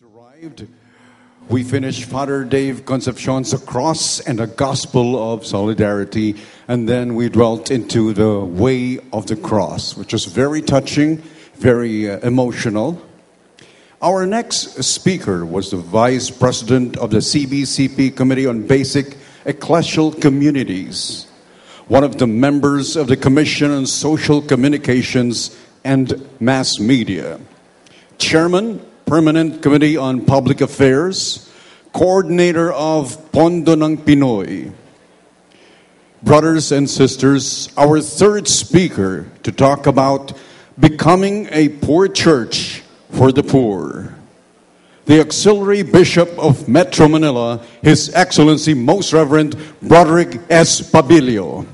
Arrived. We finished Father Dave Concepcion's Cross and a Gospel of Solidarity, and then we dwelt into the Way of the Cross, which was very touching, very emotional. Our next speaker was the Vice President of the CBCP Committee on Basic Ecclesial Communities, one of the members of the Commission on Social Communications and Mass Media, Chairman, Permanent Committee on Public Affairs, Coordinator of Pondo ng Pinoy. Brothers and sisters, our third speaker to talk about becoming a poor church for the poor, the Auxiliary Bishop of Metro Manila, His Excellency Most Reverend Broderick S. Pabilio.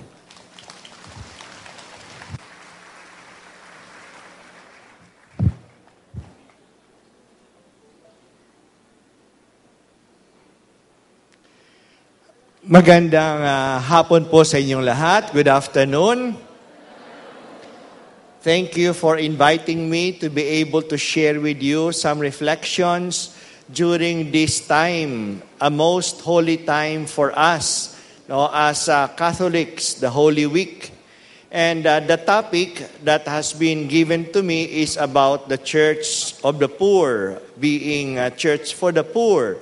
Magandang hapon po sa inyong lahat. Good afternoon. Thank you for inviting me to be able to share with you some reflections during this time, a most holy time for us, as Catholics, the Holy Week. And the topic that has been given to me is about the Church of the Poor, being a church for the poor.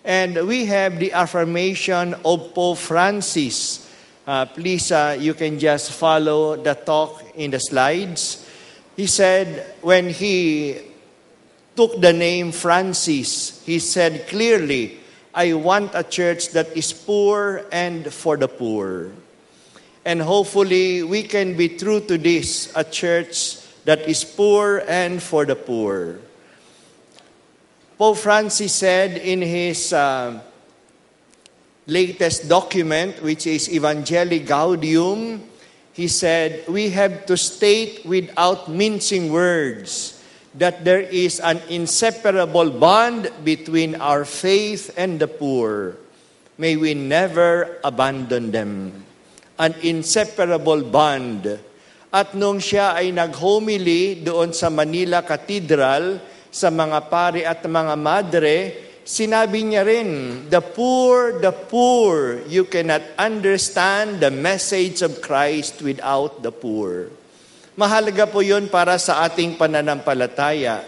And we have the affirmation of Pope Francis. Please, you can just follow the talk in the slides. He said, when he took the name Francis, he said clearly, I want a church that is poor and for the poor. And hopefully, we can be true to this, a church that is poor and for the poor. Pope Francis said in his latest document, which is Evangelii Gaudium, he said, we have to state without mincing words that there is an inseparable bond between our faith and the poor. May we never abandon them. An inseparable bond. At nung siya ay nag-homily doon sa Manila Cathedral, sa mga pari at mga madre, sinabi niya rin, the poor, you cannot understand the message of Christ without the poor. Mahalaga po yun para sa ating pananampalataya.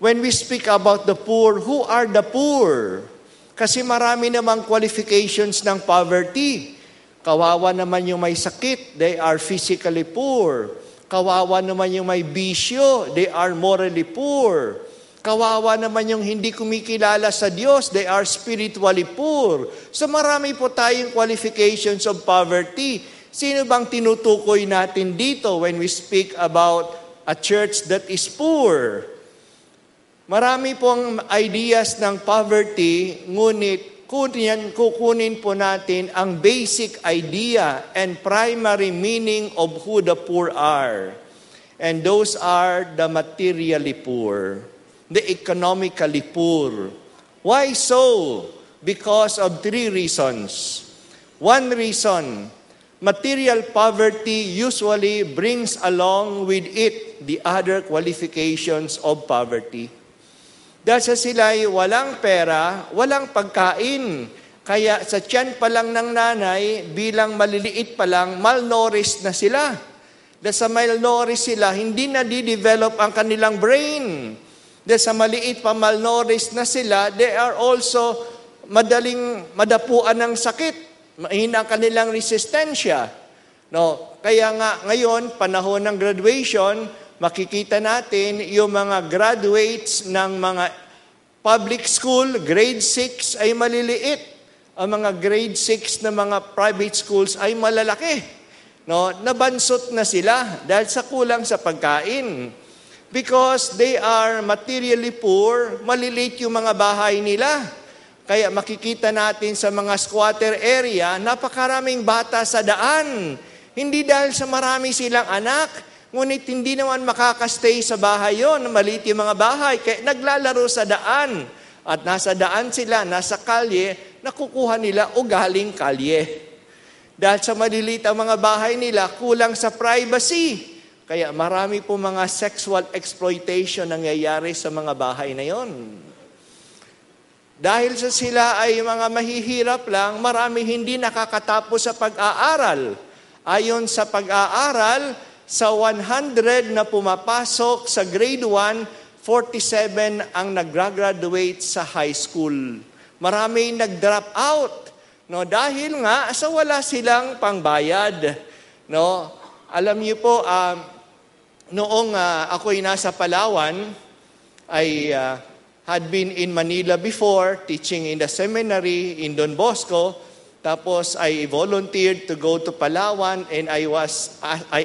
When we speak about the poor, who are the poor? Kasi marami namang qualifications ng poverty. Kawawa naman yung may sakit, they are physically poor. Kawawa naman yung may bisyo, they are morally poor. Kawawa naman yung hindi kumikilala sa Diyos, they are spiritually poor. So marami po tayong qualifications of poverty. Sino bang tinutukoy natin dito when we speak about a church that is poor? Marami pong ideas ng poverty, ngunit kukunin po natin ang basic idea and primary meaning of who the poor are. And those are the materially poor, the economically poor. Why so? Because of three reasons. One reason, material poverty usually brings along with it the other qualifications of poverty. Dahil sa sila'y walang pera, walang pagkain. Kaya sa tiyan pa lang ng nanay, bilang maliliit pa lang, malnourished na sila. Dahil sa malnourished sila, hindi na di-develop ang kanilang brain. Dahil sa maliit pa malnourished na sila, they are also madaling madapuan ng sakit. Mahina ang kanilang resistensya. Kaya nga ngayon, panahon ng graduation, makikita natin yung mga graduates ng mga public school, grade 6 ay maliliit. Ang mga grade 6 na mga private schools ay malalaki. Nabansot na sila dahil sa kulang sa pagkain. Because they are materially poor, maliliit yung mga bahay nila. Kaya makikita natin sa mga squatter area, napakaraming bata sa daan. Hindi dahil sa marami silang anak, ngunit hindi naman makakastay sa bahay yon, maliit yung mga bahay. Kaya naglalaro sa daan. At nasa daan sila, nasa kalye, nakukuha nila o galing kalye. Dahil sa maliliit ang mga bahay nila, kulang sa privacy. Kaya marami po mga sexual exploitation nangyayari sa mga bahay na yon. Dahil sa sila ay mga mahihirap lang, marami hindi nakakatapos sa pag-aaral. Ayon sa pag-aaral, sa 100 na pumapasok sa grade 1, 47 ang nag-graduate sa high school. Marami nag-drop out. No, dahil nga sa wala silang pangbayad. No, alam niyo po, noong ako'y nasa Palawan, I had been in Manila before, teaching in the seminary in Don Bosco. Tapos I volunteered to go to Palawan, and I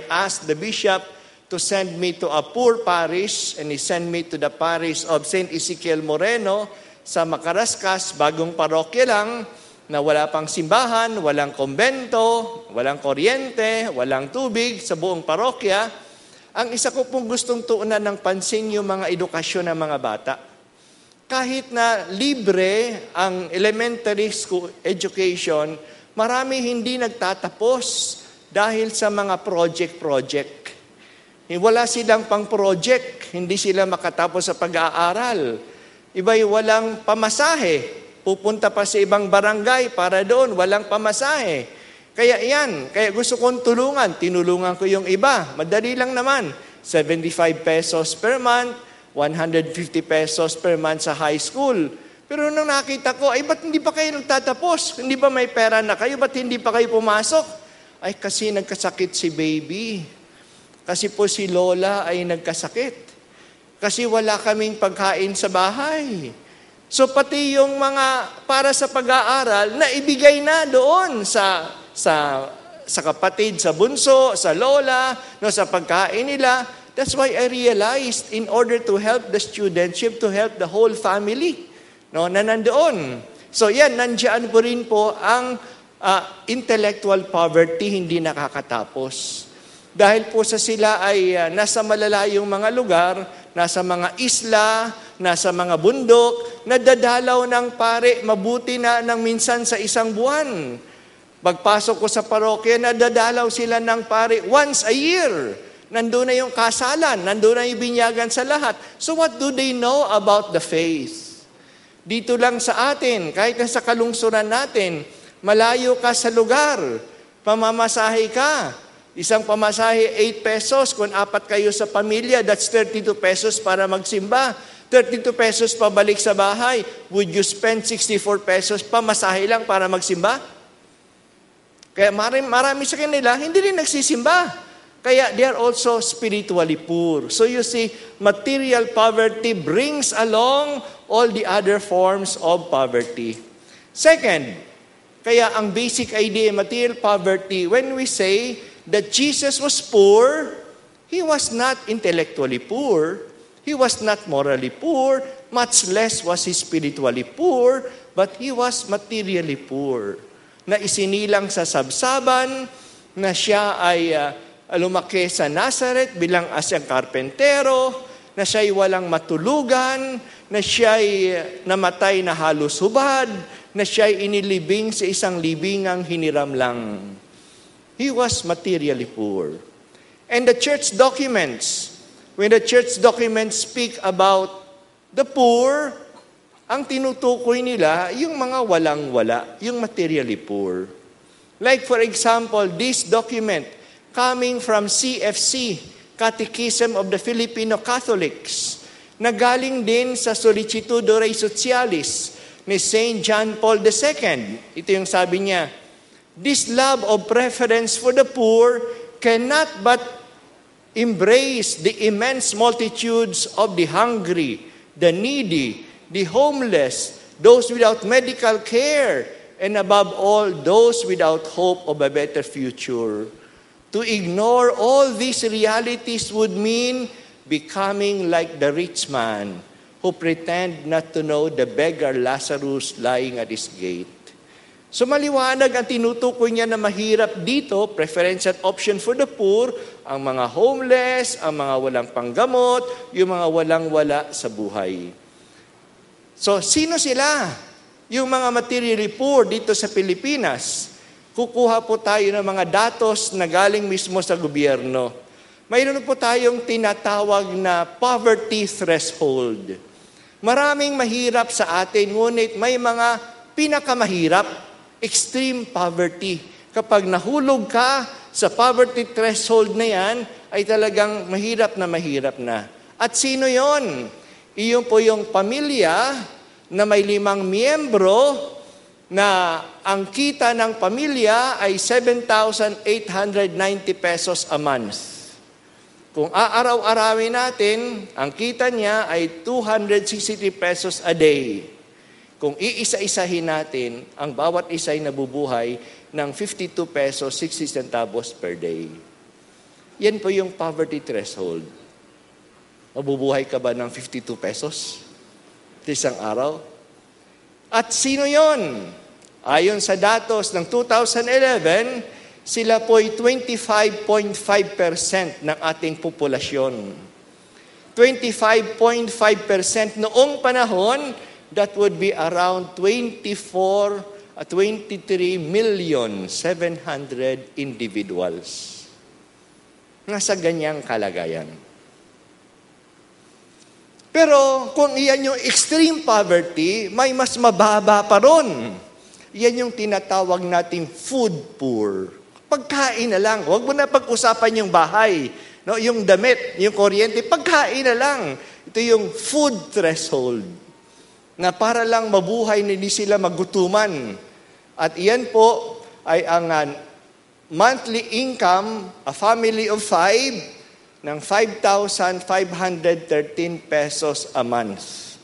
asked the bishop to send me to a poor parish, and he sent me to the parish of St. Ezekiel Moreno sa Macarascas, bagong parokya lang, na wala pang simbahan, walang kombento, walang kuryente, walang tubig sa buong parokya. Ang isa ko pong gustong tuunan ng pansin yung mga edukasyon ng mga bata. Kahit na libre ang elementary school education, marami hindi nagtatapos dahil sa mga project. Wala silang pang-project, hindi sila makatapos sa pag-aaral. Iba'y walang pamasahe, pupunta pa sa ibang barangay para doon, walang pamasahe. Kaya gusto kong tinulungan ko yung iba. Madali lang naman, 75 pesos per month, 150 pesos per month sa high school. Pero nung nakita ko, ba't hindi pa kayo nagtatapos? Hindi ba may pera na kayo? Ba't hindi pa kayo pumasok? Ay, kasi nagkasakit si baby. Kasi po si Lola ay nagkasakit. Kasi wala kaming pagkain sa bahay. So pati yung mga para sa pag-aaral, naibigay na doon sa kapatid, sa bunso, sa lola, no, sa pagkain nila. That's why I realized in order to help the students, you have to help the whole family, no, na nandoon. So yan, nandiyan po rin po ang intellectual poverty, hindi nakakatapos. Dahil po sa sila ay nasa malalayong mga lugar, nasa mga isla, nasa mga bundok, nadadalaw ng pare, mabuti na ng minsan sa isang buwan. Pagpasok ko sa parokya, nadadalaw sila ng pare once a year. Nandun na yung kasalan, nandun na yung binyagan sa lahat. So what do they know about the faith? Dito lang sa atin, kahit na sa kalungsuran natin, malayo ka sa lugar, pamamasahe ka. Isang pamasahe, 8 pesos. Kung 4 kayo sa pamilya, that's 32 pesos para magsimba. 32 pesos pabalik sa bahay. Would you spend 64 pesos pamasahe lang para magsimba? Kaya marami sa kanila, hindi rin nagsisimba. Kaya they are also spiritually poor. So you see, material poverty brings along all the other forms of poverty. Second, kaya ang basic idea of material poverty, when we say that Jesus was poor, He was not intellectually poor, He was not morally poor, much less was He spiritually poor, but He was materially poor. Na isinilang sa sabsaban, na siya ay lumaki sa Nazareth bilang asyang karpentero, na siya'y walang matulugan, na siya'y namatay na halos hubad, na siya'y inilibing sa isang libingang hiniram lang. He was materially poor. And the church documents, when the church documents speak about the poor, ang tinutukoy nila, yung mga walang-wala, yung materially poor. Like for example, this document, coming from CFC, Catechism of the Filipino Catholics, na galing din sa Solicitudo Rei Socialis ni St. John Paul II. Ito yung sabi niya, this love of preference for the poor cannot but embrace the immense multitudes of the hungry, the needy, the homeless, those without medical care, and above all, those without hope of a better future. To ignore all these realities would mean becoming like the rich man who pretend not to know the beggar Lazarus lying at his gate. So maliwanag ang tinutukoy niya na mahirap dito, preferential option for the poor, ang mga homeless, ang mga walang panggamot, yung mga walang-wala sa buhay. So sino sila? Yung mga materially poor dito sa Pilipinas. Kukuha po tayo ng mga datos na galing mismo sa gobyerno. Mayroon po tayong tinatawag na poverty threshold. Maraming mahirap sa atin, ngunit may mga pinakamahirap, extreme poverty. Kapag nahulog ka sa poverty threshold na yan, ay talagang mahirap na. At sino yon? Iyon po yung pamilya na may 5 miyembro na ang kita ng pamilya ay 7,890 pesos a month. Kung aaraw-arawin natin, ang kita niya ay 263 pesos a day. Kung iisa-isahin natin, ang bawat isa ay nabubuhay ng 52 pesos 60 centavos per day. Yan po yung poverty threshold. Mabubuhay ka ba ng 52 pesos sa isang araw? At sino yon? Ayon sa datos ng 2011, sila po'y 25.5% ng ating populasyon. 25.5% noong panahon, that would be around 23,700,000 individuals. Nasa ganyang kalagayan. Pero kung iyan yung extreme poverty, may mas mababa pa ron. Yan yung tinatawag nating food poor. Pagkain na lang. Huwag mo na pag-usapan yung bahay, no? Yung damit, yung kuryente, pagkain na lang. Ito yung food threshold na para lang mabuhay na hindi sila magutuman. At iyan po ay ang monthly income, a family of 5, ng 5,513 pesos a month.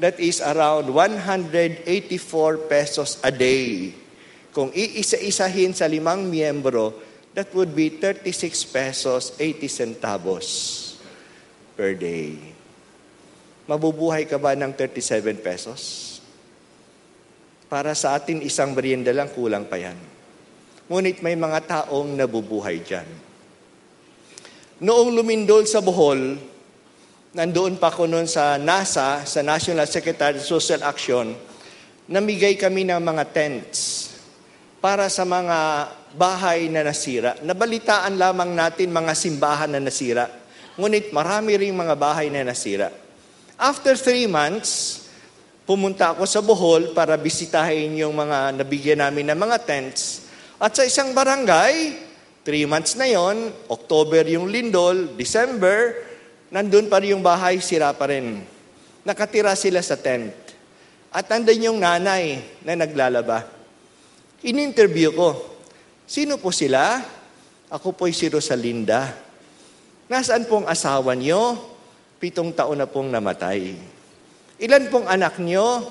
That is around 184 pesos a day. Kung iisa-isahin sa 5 miyembro, that would be 36 pesos 80 centavos per day. Mabubuhay ka ba ng 37 pesos? Para sa atin, isang merienda lang, kulang pa yan. Ngunit may mga taong nabubuhay dyan. Noong lumindol sa Bohol, nandoon pa ako noon sa NASA, sa National Secretary of Social Action, namigay kami ng mga tents para sa mga bahay na nasira. Nabalitaan lamang natin mga simbahan na nasira. Ngunit marami ring mga bahay na nasira. After 3 months, pumunta ako sa Bohol para bisitahin yung mga nabigyan namin ng mga tents. At sa isang barangay, 3 months na yon, October yung lindol, December, nandun pa rin yung bahay, sira pa rin. Nakatira sila sa tent. At nandun yung nanay na naglalaba. In-interview ko, sino po sila? Ako po'y si Rosalinda. Nasaan pong asawa nyo? 7 taon na pong namatay. Ilan pong anak nyo?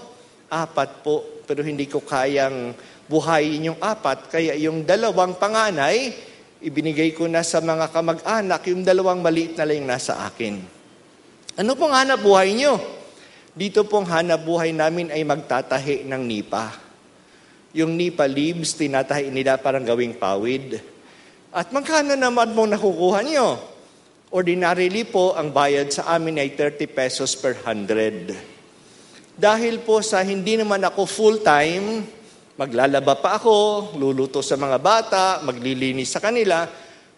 4 po, pero hindi ko kayang buhayin yung 4. Kaya yung 2 panganay, ibinigay ko na sa mga kamag-anak, yung 2 maliit na lang yung nasa akin. Ano pong hanap buhay nyo? Dito pong hanap buhay namin ay magtatahi ng nipa. Yung nipa leaves, tinatahi nila parang gawing pawid. At magkano naman mong nakukuha nyo? Ordinarily po, ang bayad sa amin ay 30 pesos per 100. Dahil po sa hindi naman ako full-time, maglalaba pa ako, luluto sa mga bata, maglilinis sa kanila,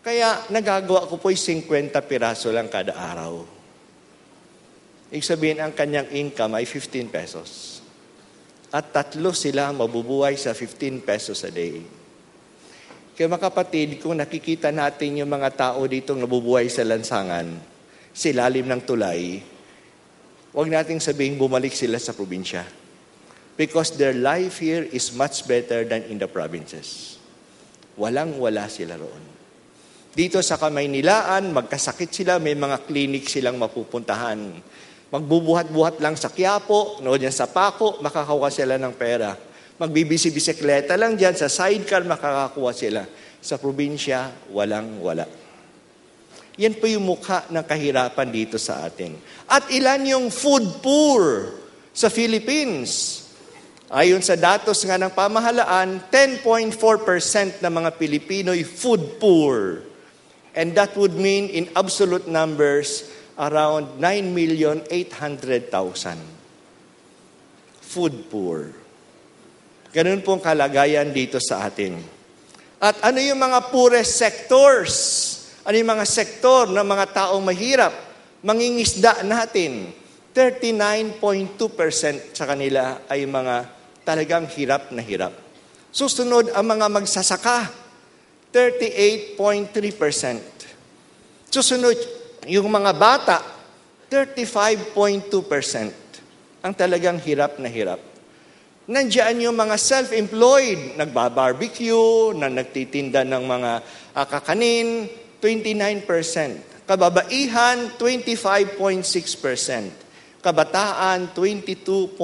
kaya nagagawa ko po 50 piraso lang kada araw. Ibig sabihin, ang kanyang income ay 15 pesos. At 3 sila mabubuhay sa 15 pesos a day. Kaya mga kapatid, kung nakikita natin yung mga tao dito nabubuhay sa lansangan, sa ilalim ng tulay, huwag nating sabihin bumalik sila sa probinsya. Because their life here is much better than in the provinces. Walang-wala sila roon. Dito sa Kamaynilaan, magkasakit sila, may mga clinic silang mapupuntahan. Magbubuhat-buhat lang sa Quiapo, no, dyan sa Paco, makakakuha sila ng pera. Magbibisi-bisikleta lang dyan, sa sidecar, makakakuha sila. Sa probinsya, walang-wala. Yan po yung mukha ng kahirapan dito sa atin. At ilan yung food poor sa Philippines? Ayon sa datos nga ng pamahalaan, 10.4% ng mga Pilipino'y food poor. And that would mean in absolute numbers, around 9,800,000. Food poor. Ganun pong kalagayan dito sa atin. At ano yung mga poorest sectors? Ano yung mga sektor ng mga taong mahirap? Mangingisda natin. 39.2% sa kanila ay mga talagang hirap na hirap. Susunod ang mga magsasaka, 38.3%. Susunod yung mga bata, 35.2%. Ang talagang hirap na hirap. Nandiyan yung mga self-employed, nagbabarbecue, na nagtitinda ng mga kakanin, 29%. Kababaihan, 25.6%. Kabataan, 22.3%.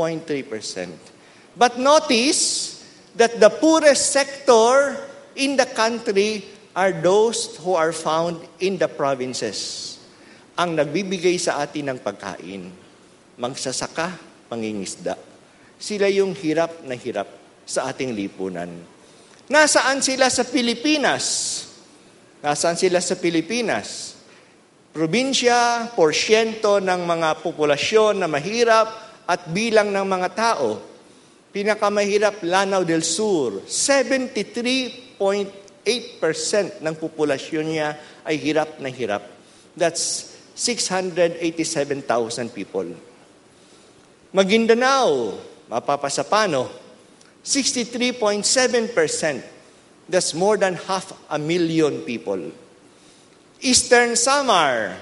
But notice that the poorest sector in the country are those who are found in the provinces. Ang nagbibigay sa atin ng pagkain, magsasaka, mangingisda. Sila yung hirap na hirap sa ating lipunan. Nasaan sila sa Pilipinas? Nasaan sila sa Pilipinas? Probinsya, porsyento ng mga populasyon na mahirap at bilang ng mga tao. Pinakamahirap, Lanao del Sur. 73.8% ng populasyon niya ay hirap na hirap. That's 687,000 people. Maguindanao, Mapapasapano, 63.7%. That's more than 500,000 people. Eastern Samar,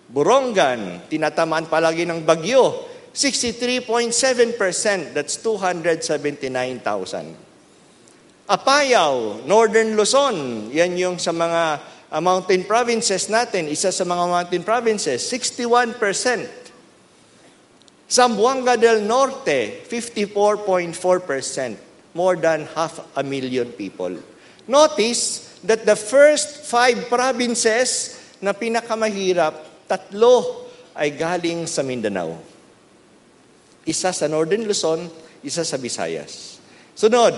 Borongan, tinatamaan palagi ng bagyo, 63.7%. That's 279,000. Apayao, Northern Luzon, yan yung sa mga mountain provinces natin, isa sa mga mountain provinces, 61%. Zamboanga del Norte, 54.4%. More than 500,000 people. Notice that the first 5 provinces na pinakamahirap, 3 ay galing sa Mindanao. Isa sa Northern Luzon, isa sa Visayas. Sunod,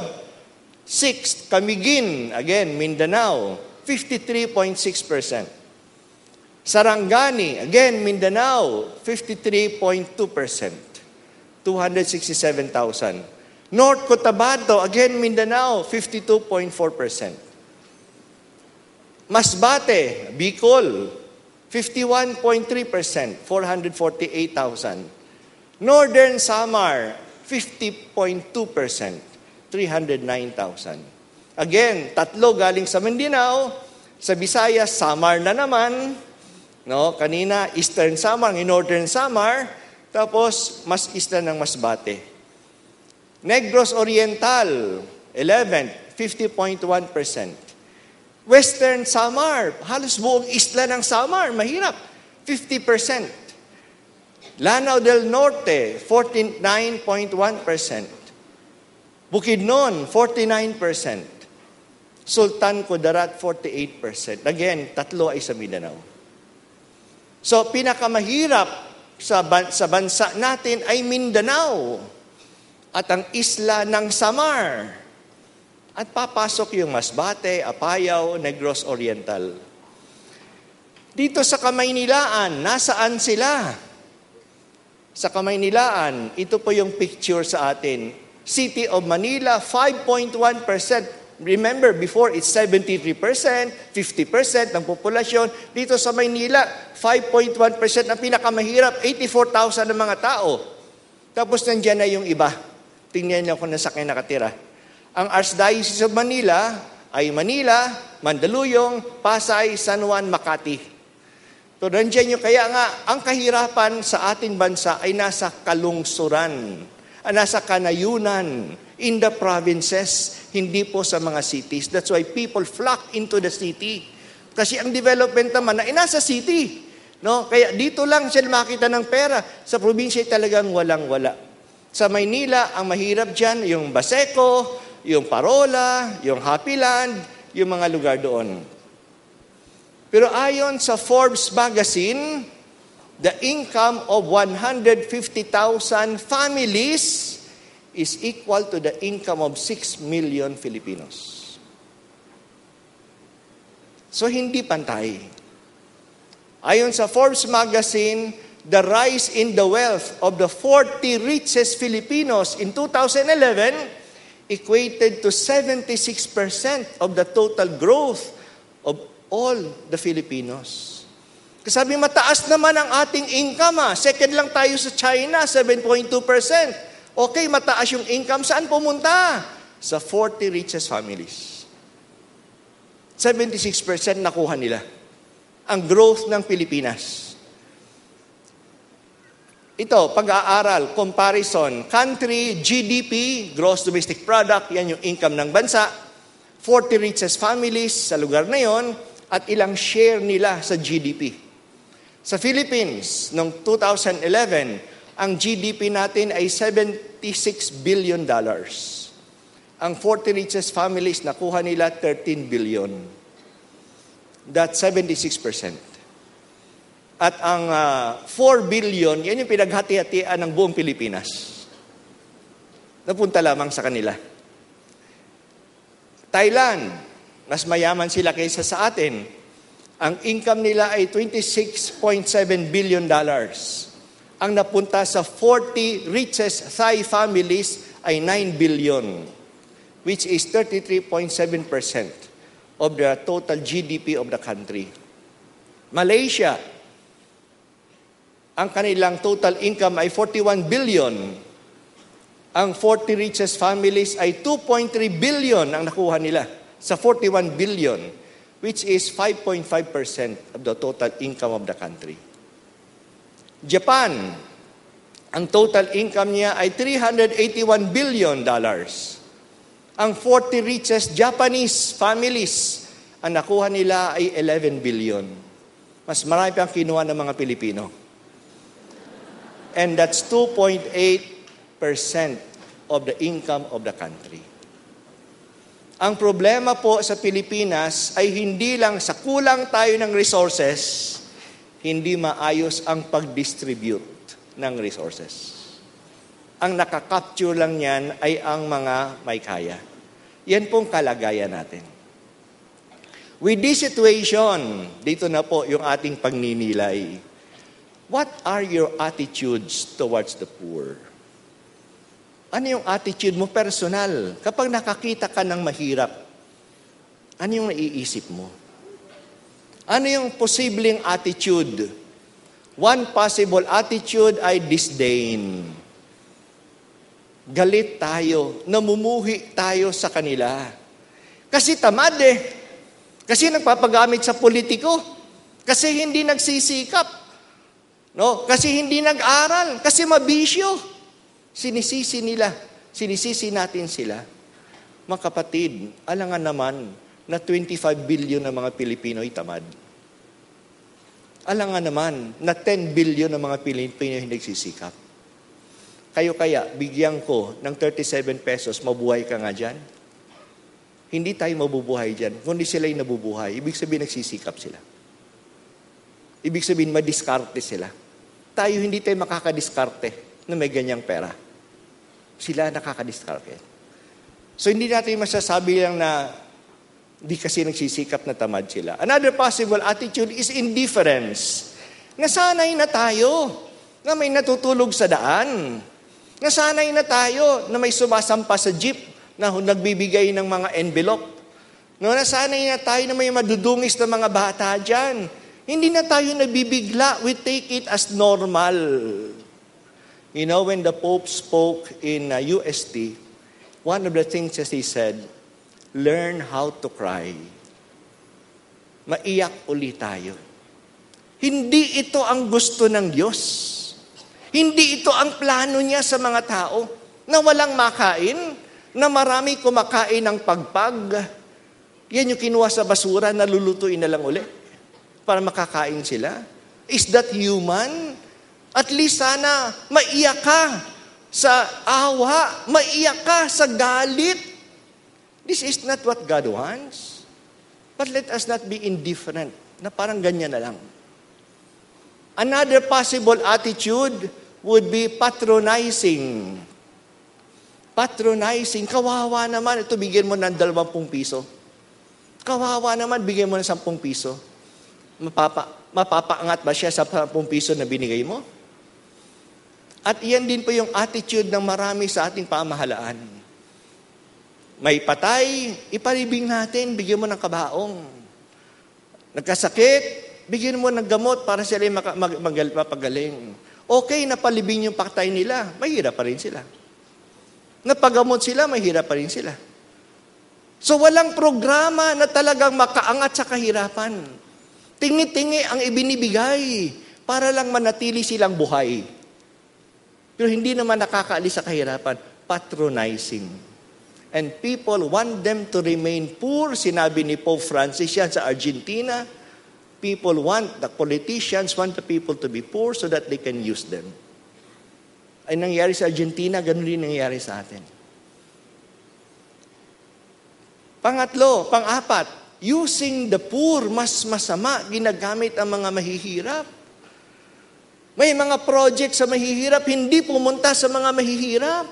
6th, Camiguin, again, Mindanao, 53.6%. Sarangani, again, Mindanao, 53.2%. 267,000. North Cotabato, again, Mindanao, 52.4%. Masbate, Bicol, 51.3%, 448,000. Northern Samar, 50.2%, 309,000. Again, 3 galing sa Mindanao, sa Visayas, Samar na naman, no? Kanina, Eastern Samar, Northern Samar, tapos mas eastern ng Masbate. Negros Oriental, 11, 50.1%. Western Samar, halos buong isla ng Samar, mahirap, 50%. Lanao del Norte, 49.1%. Bukidnon, 49%. Sultan Kudarat, 48%. Again, 3 ay sa Mindanao. So, pinakamahirap sa bansa natin ay Mindanao at ang isla ng Samar. At papasok yung Masbate, Apayao, Negros Oriental. Dito sa Kamaynilaan, nasaan sila? Sa Kamaynilaan, ito po yung picture sa atin. City of Manila, 5.1%. Remember, before it's 73%, 50% ng populasyon. Dito sa Maynila, 5.1% na pinakamahirap, 84,000 ng mga tao. Tapos nandiyan na yung iba. Tingnan niyo kung nasa kayo nakatira. Ang Archdiocese of Manila ay Manila, Mandaluyong, Pasay, San Juan, Makati. So nandiyan nyo, kaya nga, ang kahirapan sa ating bansa ay nasa kalungsuran, nasa kanayunan, in the provinces, hindi po sa mga cities. That's why people flock into the city. Kasi ang development naman ay nasa city. No? Kaya dito lang sila makita ng pera. Sa probinsya talagang walang-wala. Sa Maynila, ang mahirap dyan, yung Baseco, yung Parola, yung Happyland, yung mga lugar doon. Pero ayon sa Forbes magazine, the income of 150,000 families is equal to the income of 6 million Filipinos. So, hindi pantay. Ayon sa Forbes magazine, the rise in the wealth of the 40 richest Filipinos in 2011 equated to 76% of the total growth of all the Filipinos. Sabi, mataas naman ang ating income. Second lang tayo sa China, 7.2%. Okay, mataas yung income. Saan pumunta? Sa 40 richest families. 76% nakuha nila. Ang growth ng Pilipinas. Ito, pag-aaral, comparison, country, GDP, gross domestic product, yan yung income ng bansa, 40 richest families sa lugar na yon, at ilang share nila sa GDP. Sa Philippines, noong 2011, ang GDP natin ay $76 billion. Ang 40 richest families, nakuha nila 13 billion. That's 76%. At ang 4 billion, yan yung pinaghati-hatian ng buong Pilipinas. Napunta lamang sa kanila. Thailand, mas mayaman sila kaysa sa atin. Ang income nila ay $26.7 billion. Ang napunta sa 40 richest Thai families ay 9 billion, which is 33.7% of the total GDP of the country. Malaysia, ang kanilang total income ay 41 billion. Ang 40 richest families ay 2.3 billion ang nakuha nila sa 41 billion, which is 5.5% of the total income of the country. Japan, ang total income niya ay $381 billion. Ang 40 richest Japanese families, ang nakuha nila ay 11 billion. Mas marami pang kinuha ng mga Pilipino. And that's 2.8% of the income of the country. Ang problema po sa Pilipinas ay hindi lang sa kulang tayo ng resources, hindi maayos ang pag-distribute ng resources. Ang nakakapture lang yan ay ang mga may kaya. Yan pong kalagayan natin. With this situation, dito na po yung ating pagninilay. What are your attitudes towards the poor? Ano yung attitude mo personal? Kapag nakakita ka ng mahirap, ano yung naiisip mo? Ano yung posibleng attitude? One possible attitude ay disdain. Galit tayo, namumuhi tayo sa kanila. Kasi tamad Kasi nagpapagamit sa politiko. Kasi hindi nagsisikap. No? Kasi hindi nag-aral. Kasi mabisyo. Sinisisi natin sila. Mga kapatid, alangan naman na 25 billion ng mga Pilipino ay tamad. Alangan naman na 10 billion ng mga Pilipino ay nagsisikap. Kayo kaya, bigyan ko ng 37 pesos, mabuhay ka nga dyan? Hindi tayo mabubuhay dyan. Kundi sila'y nabubuhay, ibig sabihin nagsisikap sila. Ibig sabihin madiskarte sila. Tayo hindi tayo makakadiskarte na may ganyang pera. Sila nakakadiskarte. So hindi natin masasabi lang na di kasi nagsisikap na tamad sila. Another possible attitude is indifference. Nasanay na tayo na may natutulog sa daan. Nasanay na tayo na may sumasampa sa jeep na nagbibigay ng mga envelope. No, nasanay na tayo na may madudungis na mga bata dyan. Hindi na tayo nabibigla. We take it as normal. You know, when the Pope spoke in UST, one of the things that he said, learn how to cry. Maiyak ulit tayo. Hindi ito ang gusto ng Diyos. Hindi ito ang plano niya sa mga tao na walang makain, na marami kumakain ng pagpag. Yan yung kinuha sa basura, nalulutuin na lang uli para makakain sila. Is that human? At least sana maiyak ka sa awa, maiyak ka sa galit. This is not what God wants. But let us not be indifferent, na parang ganyan na lang. Another possible attitude would be patronizing. Patronizing. Kawawa naman. Ito, bigyan mo ng 20 piso. Kawawa naman, bigyan mo ng 10 piso. Mapapaangat ba siya sa 10 piso na binigay mo? At iyan din po yung attitude ng marami sa ating pamahalaan. May patay, iparibing natin, bigyan mo ng kabaong. Nagkasakit, Bigyan mo ng gamot para sila mapagaling. Okay, napalibing yung paktay nila, mahirap pa rin sila. Napagamot sila, mahirap pa rin sila. So walang programa na talagang makaangat sa kahirapan. Tingi-tingi ang ibinibigay para lang manatili silang buhay. Pero hindi naman nakakaalis sa kahirapan. Patronizing. And people want them to remain poor. Sinabi ni Pope Francis yan sa Argentina. The politicians want the people to be poor so that they can use them. Ay nangyari sa Argentina, ganun din nangyari sa atin. Pang-apat, using the poor, mas masama, ginagamit ang mga mahihirap. May mga project sa mahihirap, hindi pumunta sa mga mahihirap.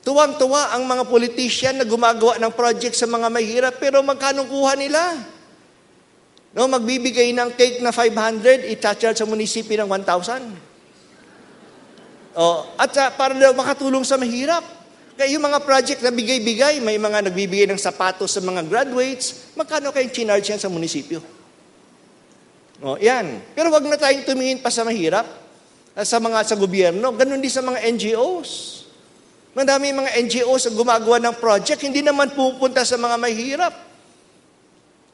Tuwang-tuwa ang mga politician na gumagawa ng project sa mga mahihirap, pero magkano kuha nila? No, magbibigay ng cake na 500, i-charge sa munisipyo ng 1,000. At para daw makatulong sa mahirap. Kaya yung mga project na bigay-bigay, may mga nagbibigay ng sapatos sa mga graduates, magkano kayong chinarge yan sa munisipyo? Yan. Pero wag na tayong tumingin pa sa mahirap, sa gobyerno. Ganun din sa mga NGOs. Madami mga NGOs na gumagawa ng project, hindi naman pupunta sa mga mahirap.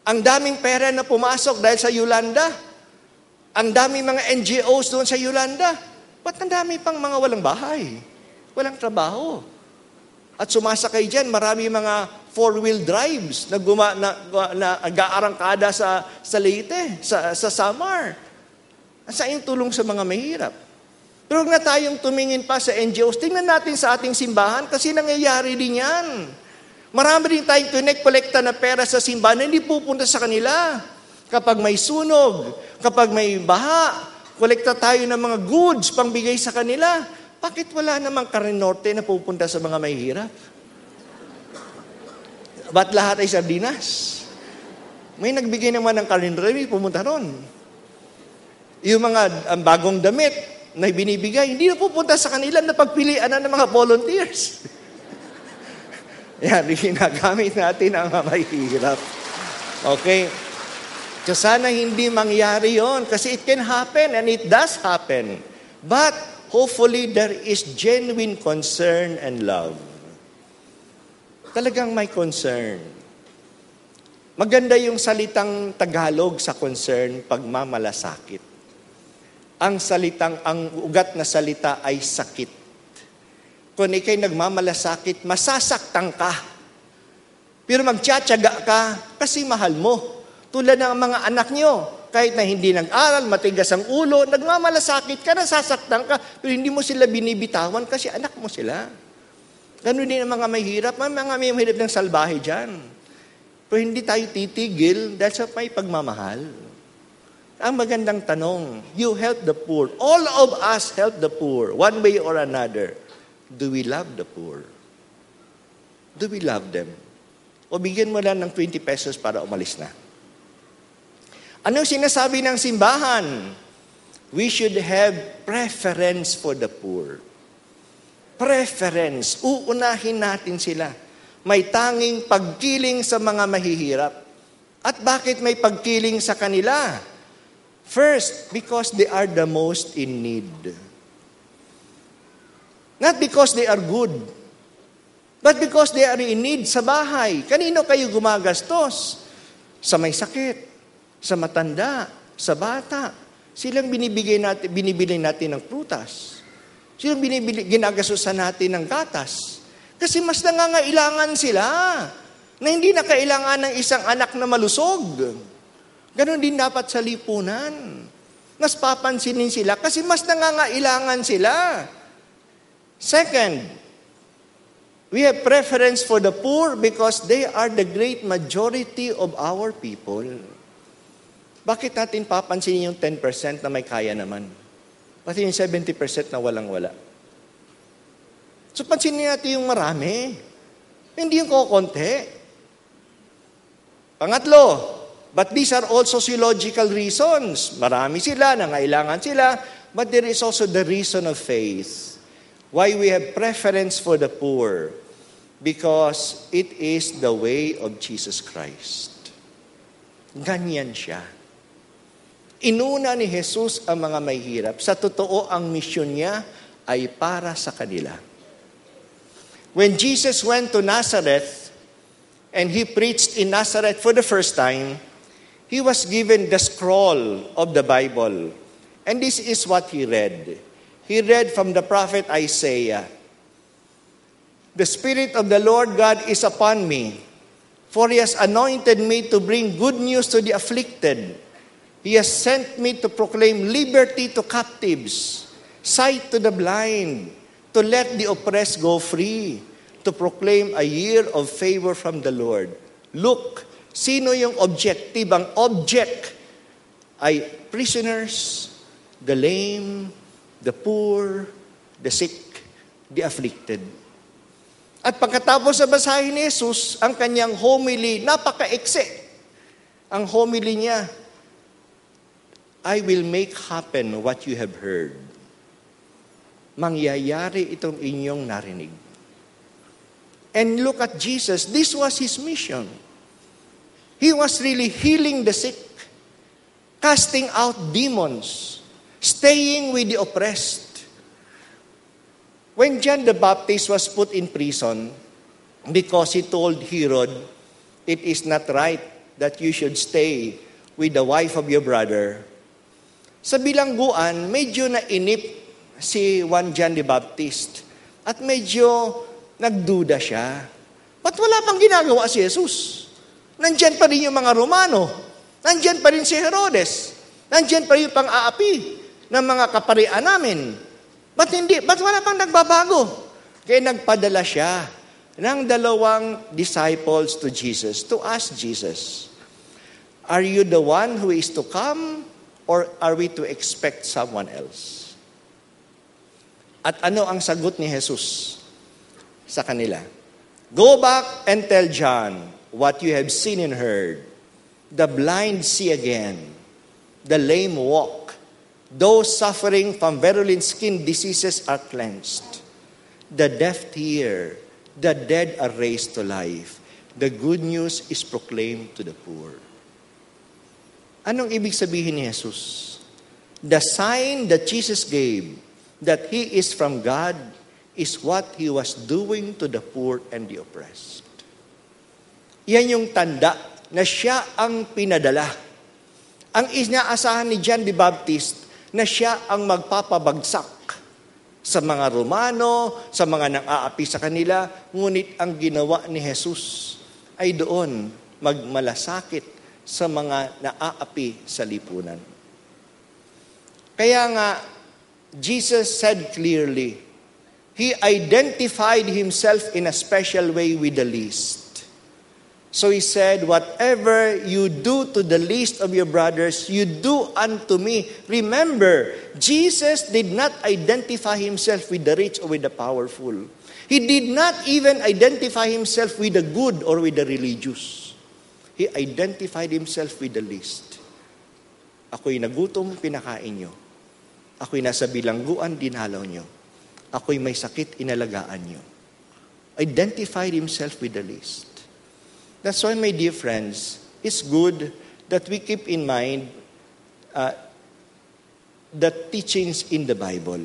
Ang daming pera na pumasok dahil sa Yolanda. Ang daming mga NGOs doon sa Yolanda. Ba't ang dami pang mga walang bahay? Walang trabaho. At sumasakay dyan, marami mga 4-wheel drives na nag-aarangkada sa Leyte, sa Samar. Saan yung tulong sa mga mahirap? Pero huwag na tayong tumingin pa sa NGOs. Tingnan natin sa ating simbahan kasi nangyayari din yan. Marami rin tayong kolekta na pera sa simbahan na hindi pupunta sa kanila. Kapag may sunog, kapag may baha, kolekta tayo ng mga goods pangbigay sa kanila. Bakit wala namang Karinorte na pupunta sa mga mahihirap? Ba't lahat ay sardinas? May nagbigay naman ng Karinorte, pumunta ron. Yung mga bagong damit na binibigay, hindi na pupunta sa kanila na pagpilian na ng mga volunteers. Yan, ginagamit natin ang mga mahihirap. Okay? So sana hindi mangyari yon kasi it can happen and it does happen. But hopefully there is genuine concern and love. Talagang may concern. Maganda yung salitang Tagalog sa concern, pagmamalasakit. Ang ugat na salita ay sakit. Kung ikay nagmamalasakit, masasaktan ka. Pero magtsatsaga ka kasi mahal mo. Tulad ng mga anak nyo, kahit na hindi nag-aral, matigas ang ulo, nagmamalasakit ka, nasasaktan ka, pero hindi mo sila binibitawan kasi anak mo sila. Ganun din ang mga mahirap. May mahirap ng salbahe dyan. Pero hindi tayo titigil dahil sa may pagmamahal. Ang magandang tanong, you help the poor. All of us help the poor, one way or another. Do we love the poor? Do we love them? O bigyan mo lang ng 20 pesos para umalis na. Ano sinasabi ng simbahan? We should have preference for the poor. Preference. Uunahin natin sila. May tanging pagkiling sa mga mahihirap. At bakit may pagkiling sa kanila? First, because they are the most in need. Not because they are good, but because they are in need sa bahay. Kanino kayo gumagastos? Sa may sakit, sa matanda, sa bata. Silang binibili natin ng prutas. Silang ginagastusan natin ng gatas. Kasi mas nangangailangan sila na hindi na kailangan ng isang anak na malusog. Ganon din dapat sa lipunan. Mas papansinin sila kasi mas nangangailangan sila. Second, we have preference for the poor because they are the great majority of our people. Bakit natin papansinin yung 10% na may kaya naman? Pati yung 70% na walang-wala. So pansinin natin yung marami. Hindi yung kukonti. Pangatlo, but these are all sociological reasons. Marami sila, nangailangan sila, but there is also the reason of faith. Why we have preference for the poor? Because it is the way of Jesus Christ. Ganyan siya. Inuna ni Jesus ang mga may hirap. Sa totoo, ang misyon niya ay para sa kanila. When Jesus went to Nazareth and he preached in Nazareth for the first time, he was given the scroll of the Bible. And this is what he read. He read from the prophet Isaiah. The Spirit of the Lord God is upon me, for He has anointed me to bring good news to the afflicted. He has sent me to proclaim liberty to captives, sight to the blind, to let the oppressed go free, to proclaim a year of favor from the Lord. Look, sino yung objective? Ang object ay prisoners, the lame, the poor, the sick, the afflicted. At pagkatapos sa basahin ni Jesus, ang kanyang homily, napaka-ekse. Ang homily niya, I will make happen what you have heard. Mangyayari itong inyong narinig. And look at Jesus, this was His mission. He was really healing the sick, casting out demons, staying with the oppressed. When John the Baptist was put in prison because he told Herod, it is not right that you should stay with the wife of your brother, sa bilangguan, medyo nainip si John the Baptist at medyo nagduda siya. Ba't wala pang ginagawa si Jesus? Nandyan pa rin yung mga Romano. Nandyan pa rin si Herodes. Nandyan pa rin yung pang-aapi ng mga kaparian namin. Ba't wala pang nagbabago? Kaya nagpadala siya ng 2 disciples to Jesus to ask Jesus, are you the one who is to come or are we to expect someone else? At ano ang sagot ni Jesus sa kanila? Go back and tell John what you have seen and heard. The blind see again. The lame walk. Those suffering from virulent skin diseases are cleansed. The deaf hear. The dead are raised to life. The good news is proclaimed to the poor. Anong ibig sabihin ni Jesus? The sign that Jesus gave that He is from God is what He was doing to the poor and the oppressed. Yan yung tanda na siya ang pinadala. Ang inaasahan ni John the Baptist na siya ang magpapabagsak sa mga Romano, sa mga nang-aapi sa kanila, ngunit ang ginawa ni Jesus ay doon magmalasakit sa mga naaapi sa lipunan. Kaya nga, Jesus said clearly, He identified Himself in a special way with the least. So He said, whatever you do to the least of your brothers, you do unto me. Remember, Jesus did not identify Himself with the rich or with the powerful. He did not even identify Himself with the good or with the religious. He identified Himself with the least. Ako'y nagutom, pinakain nyo. Ako'y nasa bilangguan, dinalaw nyo. Ako'y may sakit, inalagaan nyo. Identified Himself with the least. That's why, my dear friends, it's good that we keep in mind the teachings in the Bible.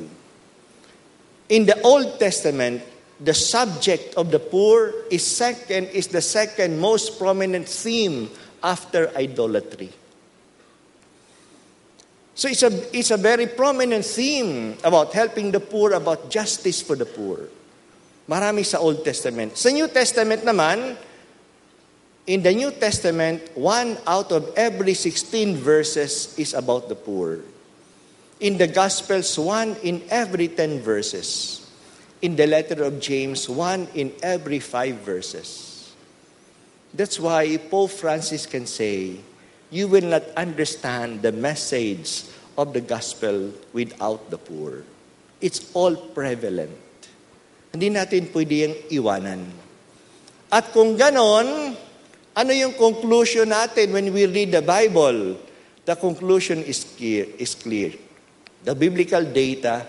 In the Old Testament, the subject of the poor is the second most prominent theme after idolatry. So it's a very prominent theme about helping the poor, about justice for the poor. Marami sa Old Testament. Sa New Testament naman, in the New Testament, 1 out of every 16 verses is about the poor. In the Gospels, 1 in every 10 verses. In the letter of James, 1 in every 5 verses. That's why Pope Francis can say, you will not understand the message of the gospel without the poor. It's all prevalent. Hindi natin pwede yung iwanan. At kung ganon, ano yung conclusion natin when we read the Bible? The conclusion is clear. The biblical data,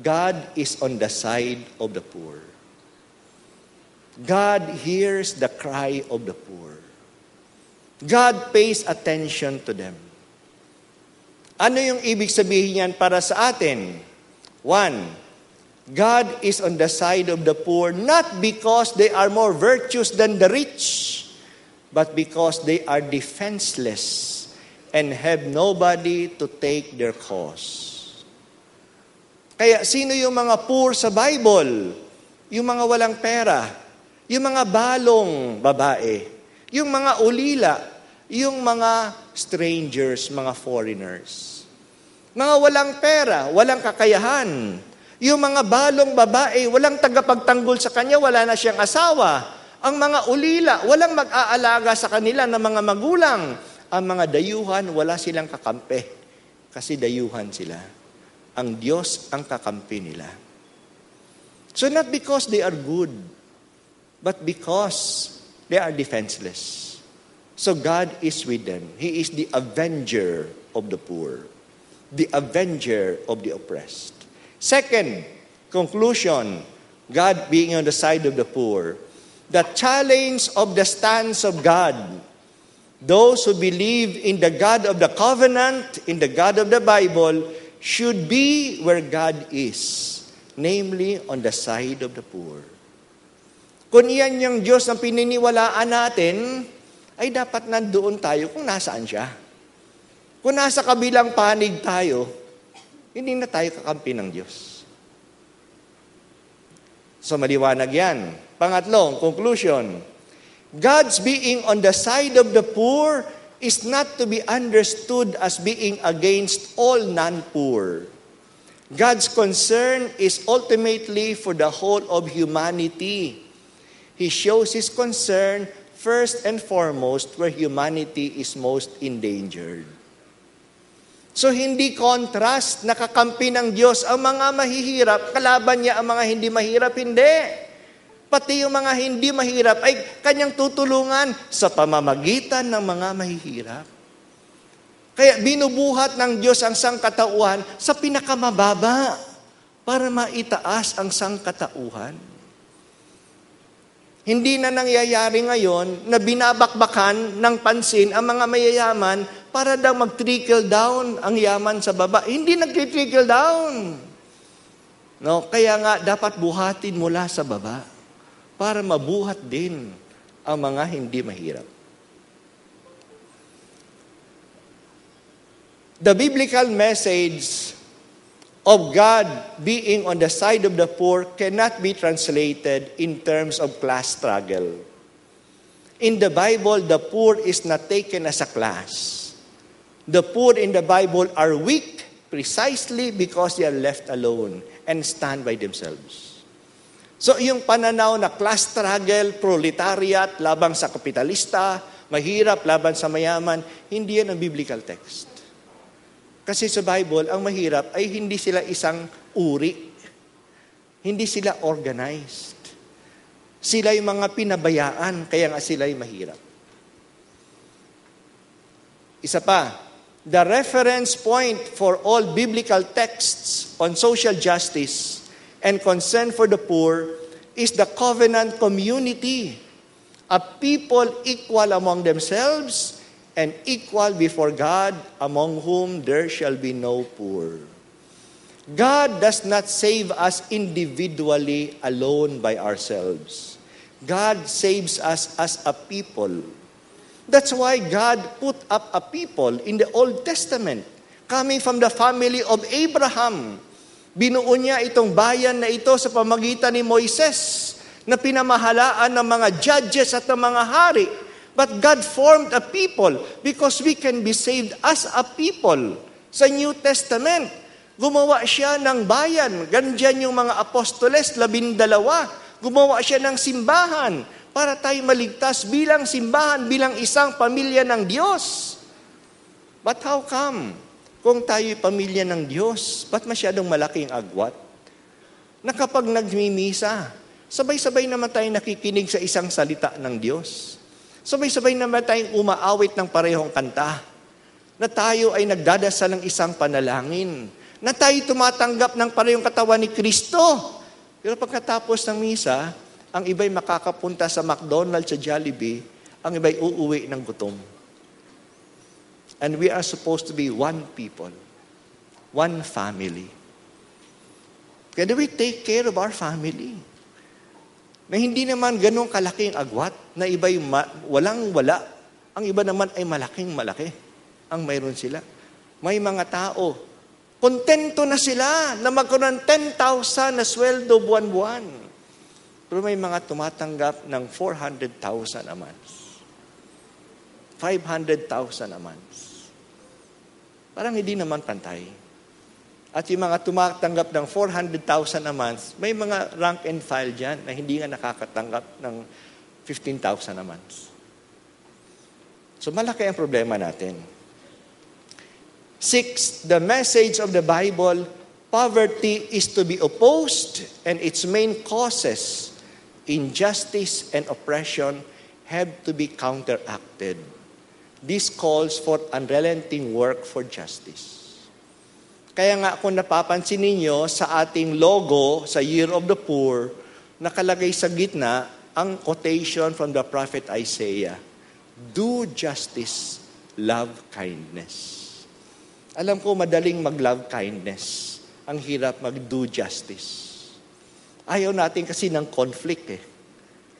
God is on the side of the poor. God hears the cry of the poor. God pays attention to them. Ano yung ibig sabihin yan para sa atin? One, God is on the side of the poor not because they are more virtuous than the rich, but because they are defenseless and have nobody to take their cause. Kaya sino yung mga poor sa Bible? Yung mga walang pera, yung mga balong babae, yung mga ulila, yung mga strangers, mga foreigners. Mga walang pera, walang kakayahan. Yung mga balong babae, walang tagapagtanggol sa kanya, wala na siyang asawa. Ang mga ulila, walang mag-aalaga sa kanila ng mga magulang. Ang mga dayuhan, wala silang kakampi. Kasi dayuhan sila. Ang Diyos ang kakampi nila. So not because they are good, but because they are defenseless. So God is with them. He is the avenger of the poor, the avenger of the oppressed. Second, conclusion, God being on the side of the poor. The challenge of the stance of God. Those who believe in the God of the covenant, in the God of the Bible, should be where God is, namely on the side of the poor. Kung iyan yung Diyos ang pininiwalaan natin, ay dapat nandoon tayo kung nasaan siya. Kung nasa kabilang panig tayo, hindi na tayo kakampi ng Diyos. So maliwanag yan. Pangatlong, conclusion. God's being on the side of the poor is not to be understood as being against all non-poor. God's concern is ultimately for the whole of humanity. He shows His concern first and foremost where humanity is most endangered. So hindi contrast, nakakampi ng Diyos ang mga mahihirap, kalaban niya ang mga hindi mahirap, hindi. Pati yung mga hindi mahirap ay kanyang tutulungan sa pamamagitan ng mga mahihirap. Kaya binubuhat ng Diyos ang sangkatauhan sa pinakamababa para maitaas ang sangkatauhan. Hindi na nangyayari ngayon na binabakbakan ng pansin ang mga mayayaman para daw mag-trickle down ang yaman sa baba. Hindi nag-trickle down. No? Kaya nga dapat buhatin mula sa baba para mabuhat din ang mga hindi mahirap. The biblical message of God being on the side of the poor cannot be translated in terms of class struggle. In the Bible, the poor is not taken as a class. The poor in the Bible are weak precisely because they are left alone and stand by themselves. So yung pananaw na class struggle, proletariat, labang sa kapitalista, mahirap, laban sa mayaman, hindi yan ang biblical text. Kasi sa Bible, ang mahirap ay hindi sila isang uri. Hindi sila organized. Sila yung mga pinabayaan, kaya nga sila yung mahirap. Isa pa, the reference point for all biblical texts on social justice and concern for the poor is the covenant community, a people equal among themselves and equal before God, among whom there shall be no poor. God does not save us individually alone by ourselves. God saves us as a people. That's why God put up a people in the Old Testament, coming from the family of Abraham. Binuo niya itong bayan na ito sa pamagitan ni Moises na pinamahalaan ng mga judges at ng mga hari. But God formed a people because we can be saved as a people. Sa New Testament, gumawa siya ng bayan. Ganyan yung mga apostoles, 12. Gumawa siya ng simbahan para tayo maligtas bilang simbahan, bilang isang pamilya ng Diyos. But how come? Kung tayo'y pamilya ng Diyos, ba't masyadong malaking agwat? Na kapag nagmimisa, sabay-sabay naman tayo nakikinig sa isang salita ng Diyos. Sabay-sabay naman tayong umaawit ng parehong kanta. Na tayo ay nagdadasal ng isang panalangin. Na tayo tumatanggap ng parehong katawan ni Kristo. Pero pagkatapos ng misa, ang iba'y makakapunta sa McDonald's, sa Jollibee, ang iba'y uuwi ng gutom. And we are supposed to be one people. one family. Can we take care of our family? Na hindi naman ganun kalaking agwat, na iba yung walang-wala. Ang iba naman ay malaking-malaki ang mayroon sila. May mga tao, kontento na sila na magkaroon ng 10,000 na sweldo buwan-buwan. Pero may mga tumatanggap ng 400,000 a month. 500,000 a month. Parang hindi naman pantay. At yung mga tumatanggap ng 400,000 a month, may mga rank and file dyan na hindi nga nakakatanggap ng 15,000 a month. So malaki ang problema natin. 6, the message of the Bible, poverty is to be opposed and its main causes, injustice and oppression, have to be counteracted. This calls for unrelenting work for justice. Kaya nga kung napapansin ninyo sa ating logo sa Year of the Poor, nakalagay sa gitna ang quotation from the prophet Isaiah, do justice, love kindness. Alam ko madaling mag-love kindness. Ang hirap mag-do justice. Ayaw natin kasi ng conflict eh.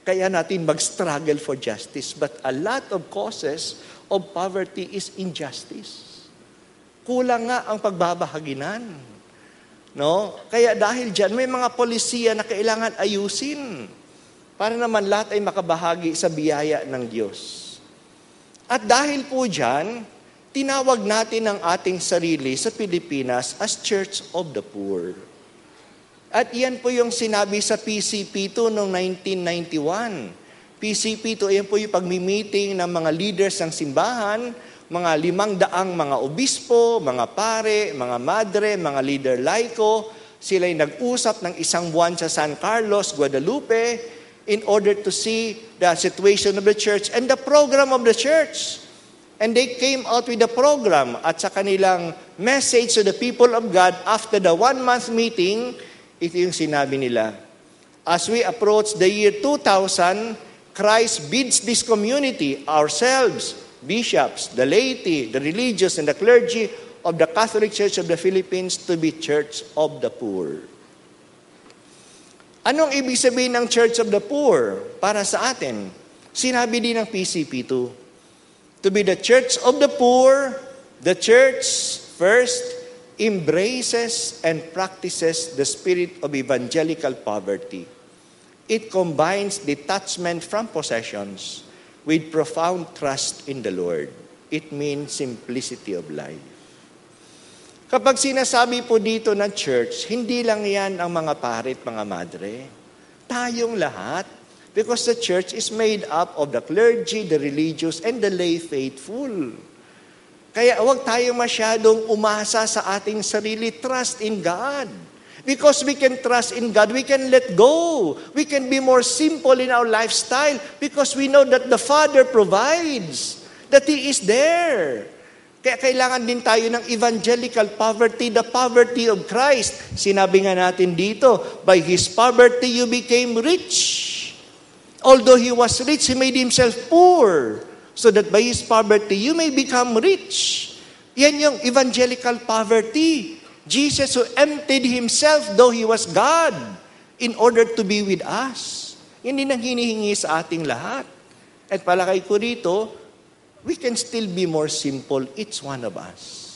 Kaya natin mag-struggle for justice. But a lot of causes of poverty is injustice. Kulang nga ang pagbabahaginan. No? Kaya dahil dyan, may mga polisiya na kailangan ayusin para naman lahat ay makabahagi sa biyaya ng Diyos. At dahil po dyan, tinawag natin ang ating sarili sa Pilipinas as Church of the Poor. At iyan po yung sinabi sa PCP2 noong 1991. PCP2, iyan po yung pagmi-meeting ng mga leaders ng simbahan, mga 500 mga obispo, mga pare, mga madre, mga leader laiko, sila'y nag-usap ng isang buwan sa San Carlos, Guadalupe, in order to see the situation of the church and the program of the church. And they came out with the program at sa kanilang message to the people of God after the 1-month meeting, ito yung sinabi nila. As we approach the year 2000, Christ bids this community, ourselves, bishops, the laity, the religious, and the clergy of the Catholic Church of the Philippines to be Church of the Poor. Anong ibig sabihin ng Church of the Poor para sa atin? Sinabi din ng PCP2, to be the Church of the Poor, the Church first embraces and practices the spirit of evangelical poverty. It combines detachment from possessions with profound trust in the Lord. It means simplicity of life. Kapag sinasabi po dito ng church, hindi lang yan ang mga pare at mga madre. Tayong lahat. Because the church is made up of the clergy, the religious, and the lay faithful. Kaya huwag tayo masyadong umasa sa ating sarili. Trust in God. Because we can trust in God, we can let go. We can be more simple in our lifestyle because we know that the Father provides, that He is there. Kaya kailangan din tayo ng evangelical poverty, the poverty of Christ. Sinabi nga natin dito, by His poverty you became rich. Although He was rich, He made Himself poor, so that by His poverty you may become rich. Yan yung evangelical poverty. Jesus who emptied Himself, though He was God, in order to be with us. Yan din ang hinihingi sa ating lahat. At palakay ko rito, we can still be more simple, each one of us.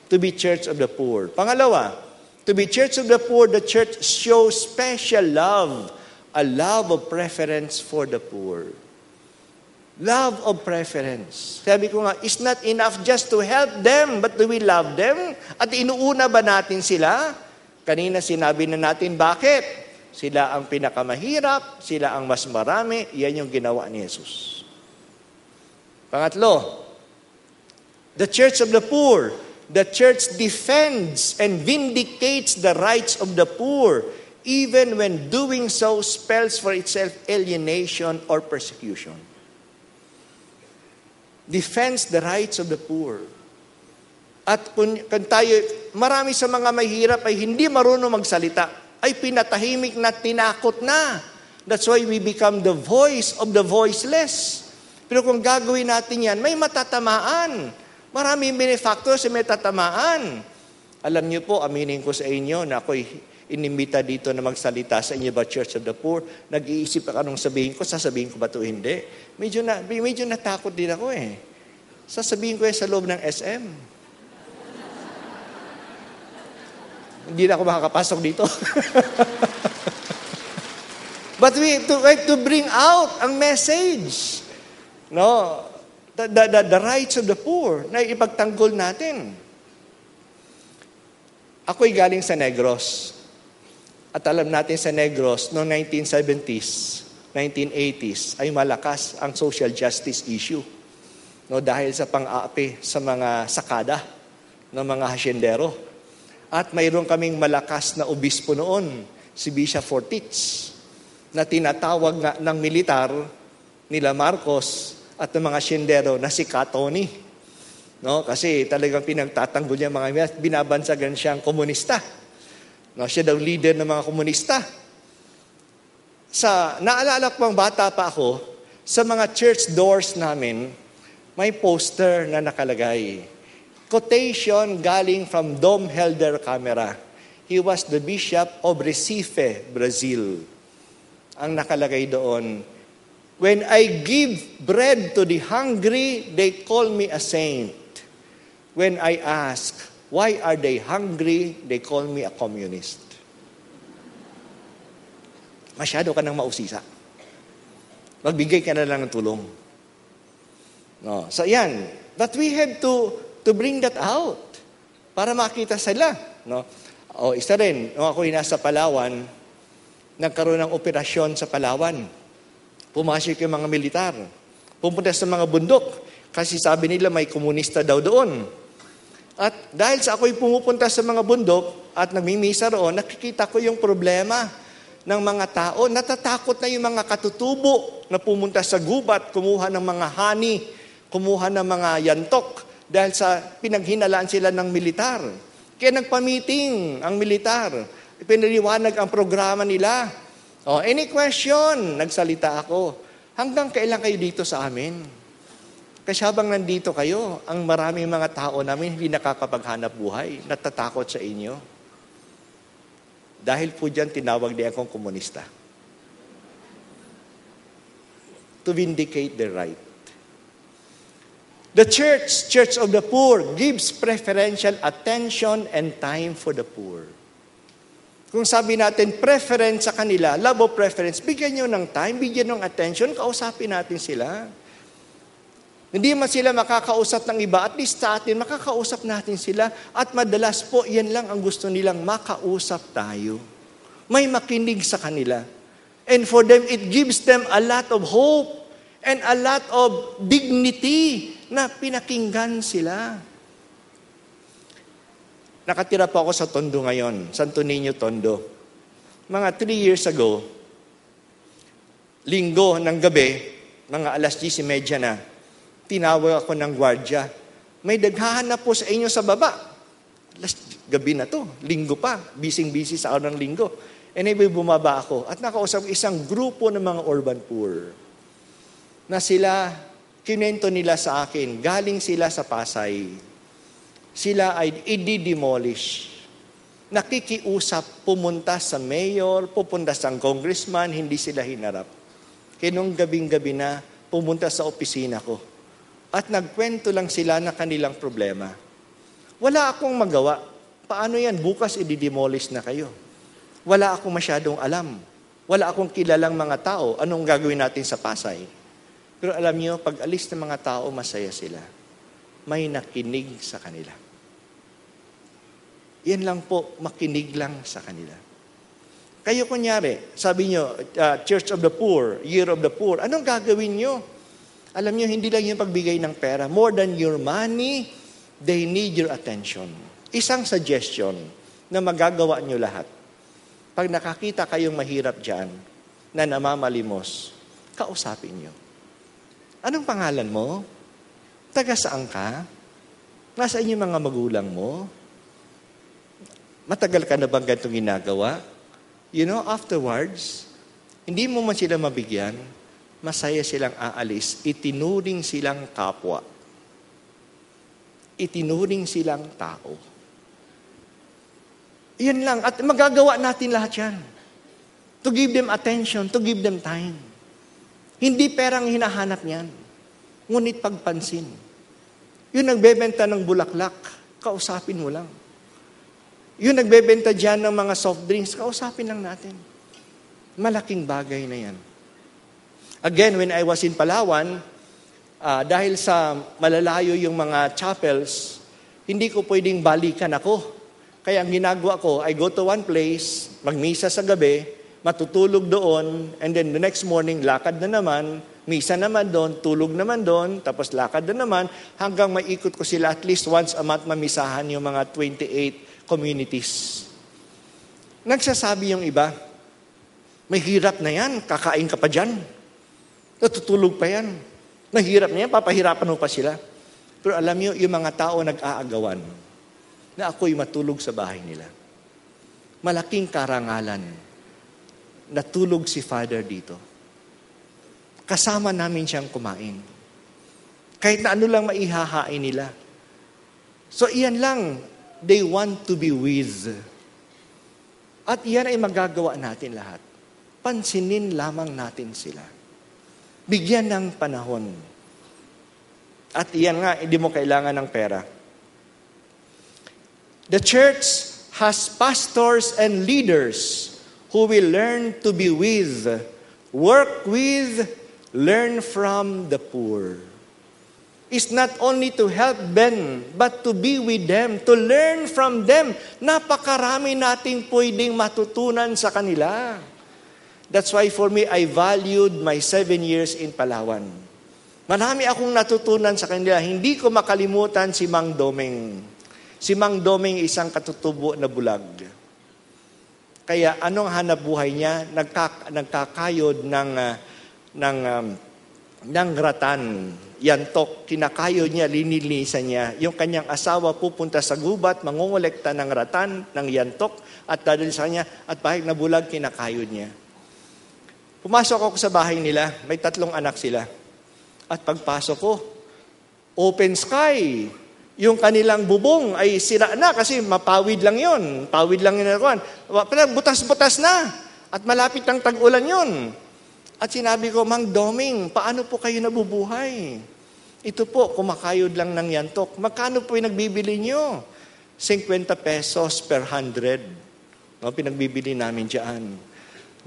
To be Church of the Poor. Pangalawa, to be Church of the Poor, the church shows special love, a love of preference for the poor. Love of preference. Sabi ko nga, it's not enough just to help them, but do we love them? At inuuna ba natin sila? Kanina sinabi na natin, bakit? Sila ang pinakamahirap, sila ang mas marami, yan yung ginawa ni Jesus. Pangatlo, the Church of the Poor. The church defends and vindicates the rights of the poor, even when doing so spells for itself alienation or persecution. Defends the rights of the poor. At kung tayo, marami sa mga mahirap ay hindi marunong magsalita, ay pinatahimik na, tinakot na. That's why we become the voice of the voiceless. Pero kung gagawin natin yan, may matatamaan. Maraming benefactors ay may tatamaan. Alam niyo po, aminin ko sa inyo na ako'y inimbita dito na magsalita sa inyo ba Church of the Poor. Nag-iisip ako anong sabihin ko, sasabihin ko ba ito hindi? Medyo natakot din ako eh. Sasabihin ko sa loob ng SM. Hindi na ako makakapasok dito. But we have to bring out ang message. No? The rights of the poor na ipagtanggol natin. Ako'y galing sa Negros. At alam natin sa Negros, noong 1970s, 1980s, ay malakas ang social justice issue. No, dahil sa pang-aapi sa mga sakada ng mga hasyendero. At mayroon kaming malakas na obispo noon, si Bishop Fortich, na tinatawag nga ng militar nila Marcos at ng mga hasyendero na si Katoni. No, kasi talagang pinagtatanggol niya mga binabansagan siyang komunista. No, siya daw leader ng mga komunista. Naalala ko pang bata pa ako, sa mga church doors namin, may poster na nakalagay. Quotation galing from Dom Helder Camera. He was the Bishop of Recife, Brazil. Ang nakalagay doon, when I give bread to the hungry, they call me a saint. When I ask, why are they hungry, they call me a communist. Masyado ka nang mausisa. Magbigay ka na lang ng tulong. No. So yan. But we have to bring that out para makita sila. No? O isa rin, nung ako'y nasa Palawan, nagkaroon ng operasyon sa Palawan. Pumasok yung mga militar. Pumunta sa mga bundok. Kasi sabi nila may komunista daw doon. At dahil sa ako'y pumupunta sa mga bundok at nagmimisa roon, nakikita ko yung problema ng mga tao. Natatakot na yung mga katutubo na pumunta sa gubat, kumuha ng mga honey, kumuha ng mga yantok dahil sa pinaghinalaan sila ng militar. Kaya nagpa-meeting ang militar. Pinaliwanag ang programa nila. Any question? Nagsalita ako. Hanggang kailan kayo dito sa amin? Kasi habang nandito kayo, ang maraming mga tao namin hindi nakakapaghanap buhay, natatakot sa inyo. Dahil po dyan, tinawag niya akong komunista. To vindicate their right. The Church of the Poor, gives preferential attention and time for the poor. Kung sabi natin, preference sa kanila, love of preference, bigyan nyo ng time, bigyan ng attention, kausapin natin sila. Hindi man sila makakausap ng iba, at least sa atin, makakausap natin sila. At madalas po, yan lang ang gusto nilang makausap tayo. May makinig sa kanila. And for them, it gives them a lot of hope and a lot of dignity na pinakinggan sila. Nakatira po ako sa Tondo ngayon, Santo Niño, Tondo. Mga 3 years ago, linggo ng gabi, mga 10:30 na, tinawag ako ng gwardya. May naghahanap po sa inyo sa baba. Gabi na to, linggo pa, busy sa araw ng linggo. Anyway, bumaba ako at nakausap isang grupo ng mga urban poor na sila, kinento nila sa akin, galing sila sa Pasay. Sila ay i-demolish. Nakikiusap, pumunta sa mayor, pupunta sa congressman, hindi sila hinarap. Kaya nung gabing-gabi na, pumunta sa opisina ko. At nagkwento lang sila na kanilang problema. Wala akong magawa. Paano yan? Bukas i-demolish na kayo. Wala akong masyadong alam. Wala akong kilalang mga tao. Anong gagawin natin sa Pasay? Pero alam niyo, pag alis ng mga tao, masaya sila. May nakinig sa kanila. Yan lang po, makinig lang sa kanila. Kayo kunyari, sabi niyo, Church of the Poor, Year of the Poor, anong gagawin niyo? Alam niyo, hindi lang yung pagbigay ng pera. More than your money, they need your attention. Isang suggestion na magagawa niyo lahat. Pag nakakita kayong mahirap dyan, na namamalimos, kausapin niyo. Anong pangalan mo? Taga saan ka? Nasaan yung mga magulang mo? Matagal ka na bang ganitong ginagawa? You know, afterwards, hindi mo man sila mabigyan, masaya silang aalis, itinuring silang kapwa. Itinuring silang tao. Yan lang. At magagawa natin lahat yan. To give them attention, to give them time. Hindi perang hinahanap niyan. Ngunit pagpansin. Yung nagbebenta ng bulaklak, kausapin mo lang. Yung nagbebenta dyan ng mga soft drinks, kausapin lang natin. Malaking bagay na yan. Again, when I was in Palawan, dahil sa malalayo yung mga chapels, hindi ko pwedeng balikan ako. Kaya ang ginagawa ko, I go to one place, magmisa sa gabi, matutulog doon, and then the next morning, lakad na naman, misa naman doon, tulog naman doon, tapos lakad na naman, hanggang maikot ko sila at least once a month mamisahan yung mga 28 communities. Nagsasabi yung iba, may hirap na yan, kakain ka pa dyan. Natutulog pa yan. Nahirap na yan, papahirapan mo pa sila. Pero alam niyo, yung mga tao nag-aagawan na ako'y matulog sa bahay nila. Malaking karangalan. Natulog si Father dito. Kasama namin siyang kumain. Kahit na ano lang maihahain nila. So iyan lang, they want to be with. At iyan ay magagawa natin lahat. Pansinin lamang natin sila. Bigyan ng panahon. At iyan nga, hindi mo kailangan ng pera. The church has pastors and leaders who will learn to be with, work with, learn from the poor. It's not only to help them, but to be with them, to learn from them. Napakarami nating pwedeng matutunan sa kanila. That's why for me, I valued my 7 years in Palawan. Marami akong natutunan sa kanila. Hindi ko makalimutan si Mang Domeng. Si Mang Domeng isang katutubo na bulag. Kaya anong hanap buhay niya? Nagkakayod ng ratan, yantok, kinakayod niya, linilisan niya. Yung kanyang asawa pupunta sa gubat, mangongolekta ng ratan, ng yantok, at dadali sa kanya, at bahig na bulag, kinakayod niya. Pumasok ako sa bahay nila, may 3 anak sila. At pagpasok ko, open sky. Yung kanilang bubong ay sira na kasi mapawid lang yun. Pawid lang yun. Butas-butas na. At malapit ang tag-ulan yun. At sinabi ko, Mang Doming, paano po kayo nabubuhay? Ito po, kumakayod lang ng yantok. Magkano po yung nagbibili nyo? 50 pesos per 100. No, pinagbibili namin dyan.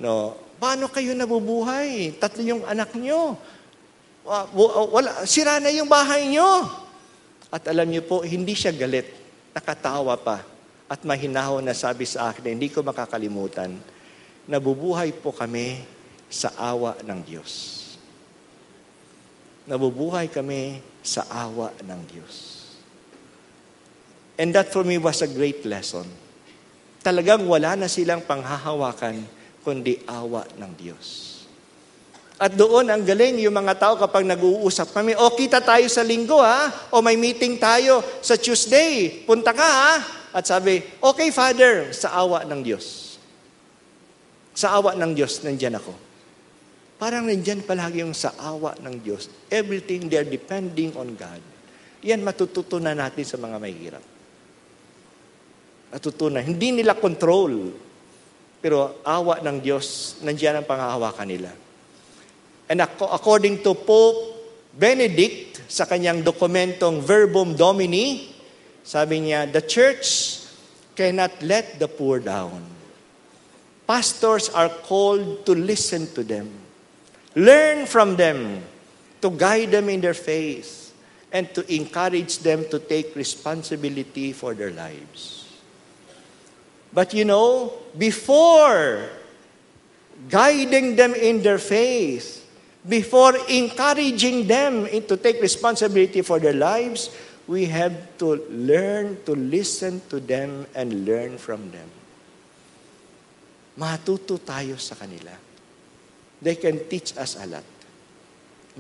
No, paano kayo nabubuhay? 3 yung anak nyo. Sira na yung bahay nyo. At alam niyo po, hindi siya galit. Nakatawa pa. At mahinahon na sabi sa akin, hindi ko makakalimutan, nabubuhay po kami sa awa ng Diyos. Nabubuhay kami sa awa ng Diyos. And that for me was a great lesson. Talagang wala na silang panghahawakan, kundi awa ng Diyos. At doon, ang galing, yung mga tao kapag nag-uusap kami, kita tayo sa linggo o may meeting tayo sa Tuesday, punta ka At sabi, okay Father, sa awa ng Diyos. Sa awa ng Diyos, nandyan ako. Parang nandyan palagi yung sa awa ng Diyos. Everything they're depending on God. Yan matututunan natin sa mga mahirap. Matutunan. Hindi nila control. Pero awa ng Diyos, nandyan ang panghahawakan nila. And according to Pope Benedict, sa kanyang dokumentong Verbum Domini, sabi niya, the church cannot let the poor down. Pastors are called to listen to them, learn from them, to guide them in their faith, and to encourage them to take responsibility for their lives. But you know, before guiding them in their faith, before encouraging them to take responsibility for their lives, we have to learn to listen to them and learn from them. Matuto tayo sa kanila. They can teach us a lot.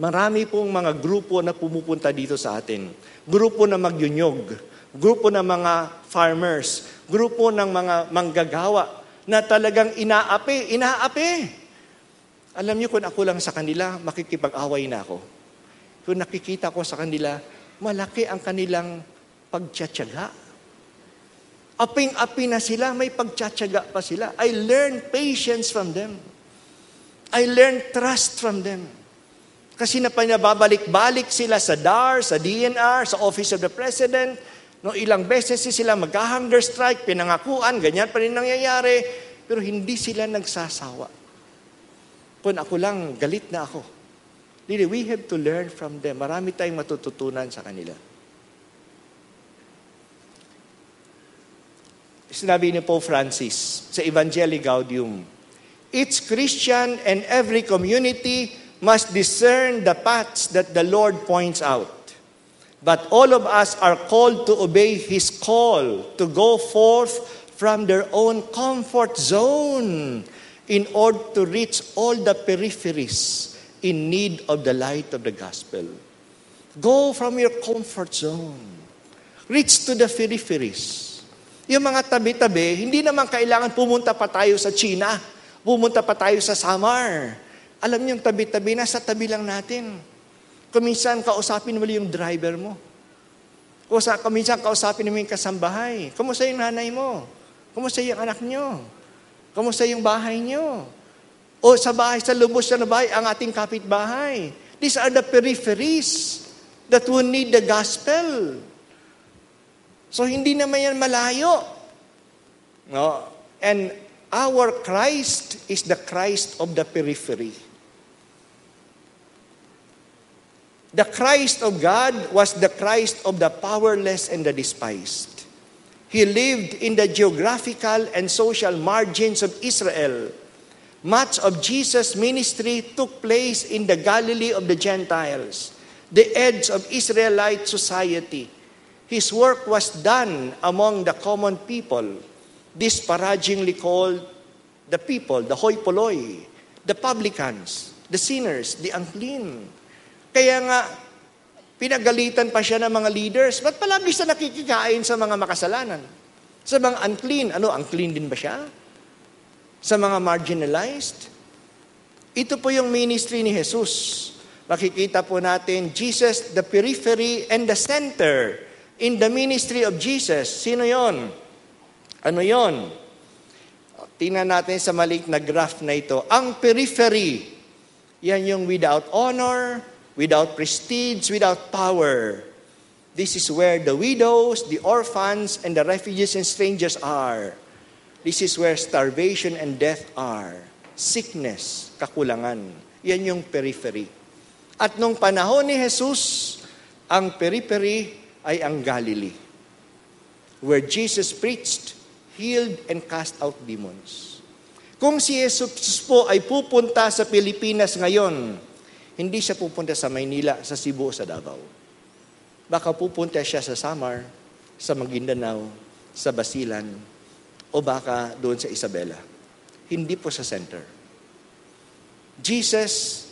Marami pong mga grupo na pumupunta dito sa atin. Grupo na magyunyog. Grupo ng mga farmers. Grupo ng mga manggagawa na talagang inaapi. Alam niyo, kung ako lang sa kanila, makikipag-away na ako. Kung nakikita ko sa kanila, malaki ang kanilang pagtsatsaga. Aping-api na sila, may pagtsatsaga pa sila. I learned patience from them. I learned trust from them. Kasi nababalik-balik sila sa DAR, sa DNR, sa Office of the President. No, ilang beses sila magka-hunger strike, pinangakuan, ganyan pa rin nangyayari. Pero hindi sila nagsasawa. Kung ako lang, galit na ako. Really, we have to learn from them. Marami tayong matututunan sa kanila. Sinabi ni Pope Francis sa Evangelii Gaudium, each Christian and every community must discern the paths that the Lord points out. But all of us are called to obey His call to go forth from their own comfort zone in order to reach all the peripheries in need of the light of the gospel. Go from your comfort zone. Reach to the peripheries. Yung mga tabi-tabi, hindi naman kailangan pumunta pa tayo sa China, pumunta pa tayo sa Samar. Alam niyo yung tabi-tabi, nasa tabi lang natin. Kuminsan kausapin mo yung driver mo. Kuminsan kausapin mo yung kasambahay. Kumusta yung nanay mo? Kumusta yung anak niyo? Kumusta yung bahay niyo? O sa bahay, sa lubos na bahay, ang ating kapitbahay. These are the peripheries that will need the gospel. So, hindi naman yan malayo. No? And our Christ is the Christ of the periphery. The Christ of God was the Christ of the powerless and the despised. He lived in the geographical and social margins of Israel. Much of Jesus' ministry took place in the Galilee of the Gentiles, the edge of Israelite society. His work was done among the common people, disparagingly called the people, the hoi polloi, the publicans, the sinners, the unclean. Kaya nga, pinagalitan pa siya ng mga leaders. Ba't palagi siya nakikikain sa mga makasalanan? Sa mga unclean. Unclean din ba siya? Sa mga marginalized? Ito po yung ministry ni Jesus. Makikita po natin, Jesus, the periphery and the center in the ministry of Jesus. Sino yon? Ano yon? Tingnan natin sa maliit na graph na ito. Ang periphery, yan yung without honor, without prestige, without power. This is where the widows, the orphans, and the refugees and strangers are. This is where starvation and death are. Sickness, kakulangan. Yan yung periphery. At nung panahon ni Jesus, ang periphery ay ang Galilee, where Jesus preached, healed, and cast out demons. Kung si Jesus po ay pupunta sa Pilipinas ngayon, hindi siya pupunta sa Maynila, sa Cebu, sa Davao. Baka pupunta siya sa Samar, sa Maguindanao, sa Basilan, o baka doon sa Isabela. Hindi po sa center. Jesus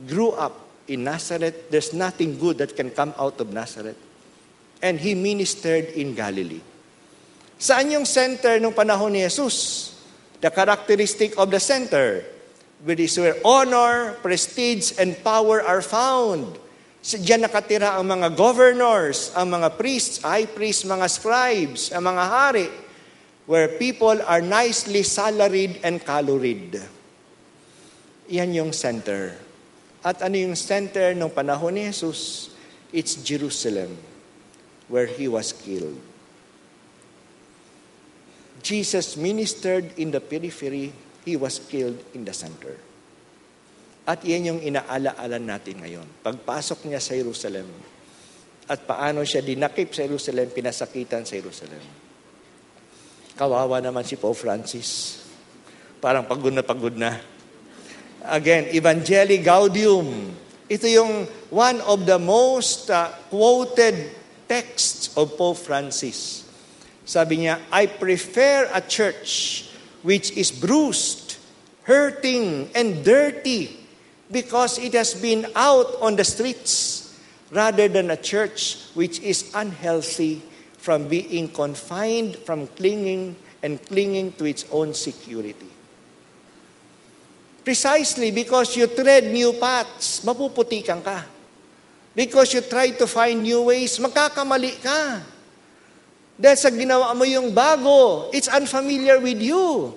grew up in Nazareth. There's nothing good that can come out of Nazareth. And He ministered in Galilee. Saan yung center nung panahon ni Jesus? The characteristic of the center, which is where honor, prestige, and power are found. Diyan nakatira ang mga governors, ang mga priests, high priests, mga scribes, ang mga hari, where people are nicely salaried and caloried. Yan yung center. At ano yung center ng panahon ni Jesus? It's Jerusalem, where He was killed. Jesus ministered in the periphery, He was killed in the center. At yan yung inaala-ala natin ngayon. Pagpasok niya sa Jerusalem, at paano siya dinakip sa Jerusalem, pinasakitan sa Jerusalem. Kawawa naman si Pope Francis. Parang pagod na. Again, Evangelii Gaudium. Ito yung one of the most quoted texts of Pope Francis. Sabi niya, I prefer a church which is bruised, hurting, and dirty because it has been out on the streets rather than a church which is unhealthy from being confined, from clinging to its own security. Precisely because you tread new paths, mapuputikan ka. Because you try to find new ways, magkakamali ka. Dahil sa ginawa mo yung bago, it's unfamiliar with you.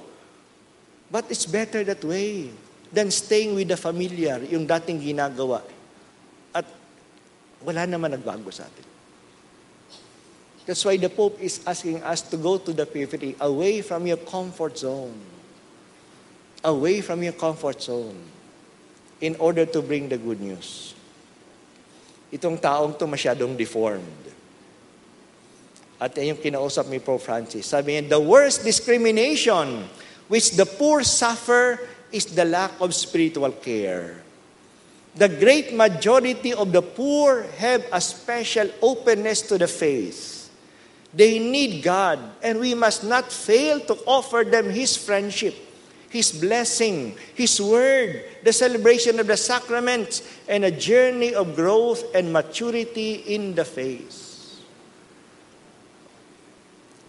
But it's better that way than staying with the familiar, yung dating ginagawa. At wala naman nagbago sa atin. That's why the Pope is asking us to go to the periphery, away from your comfort zone. Away from your comfort zone in order to bring the good news. Itong taong to masyadong deformed. At yung kinausap ni Pope Francis, sabi niya, the worst discrimination which the poor suffer is the lack of spiritual care. The great majority of the poor have a special openness to the faith. They need God, and we must not fail to offer them His friendship, His blessing, His word, the celebration of the sacraments, and a journey of growth and maturity in the faith.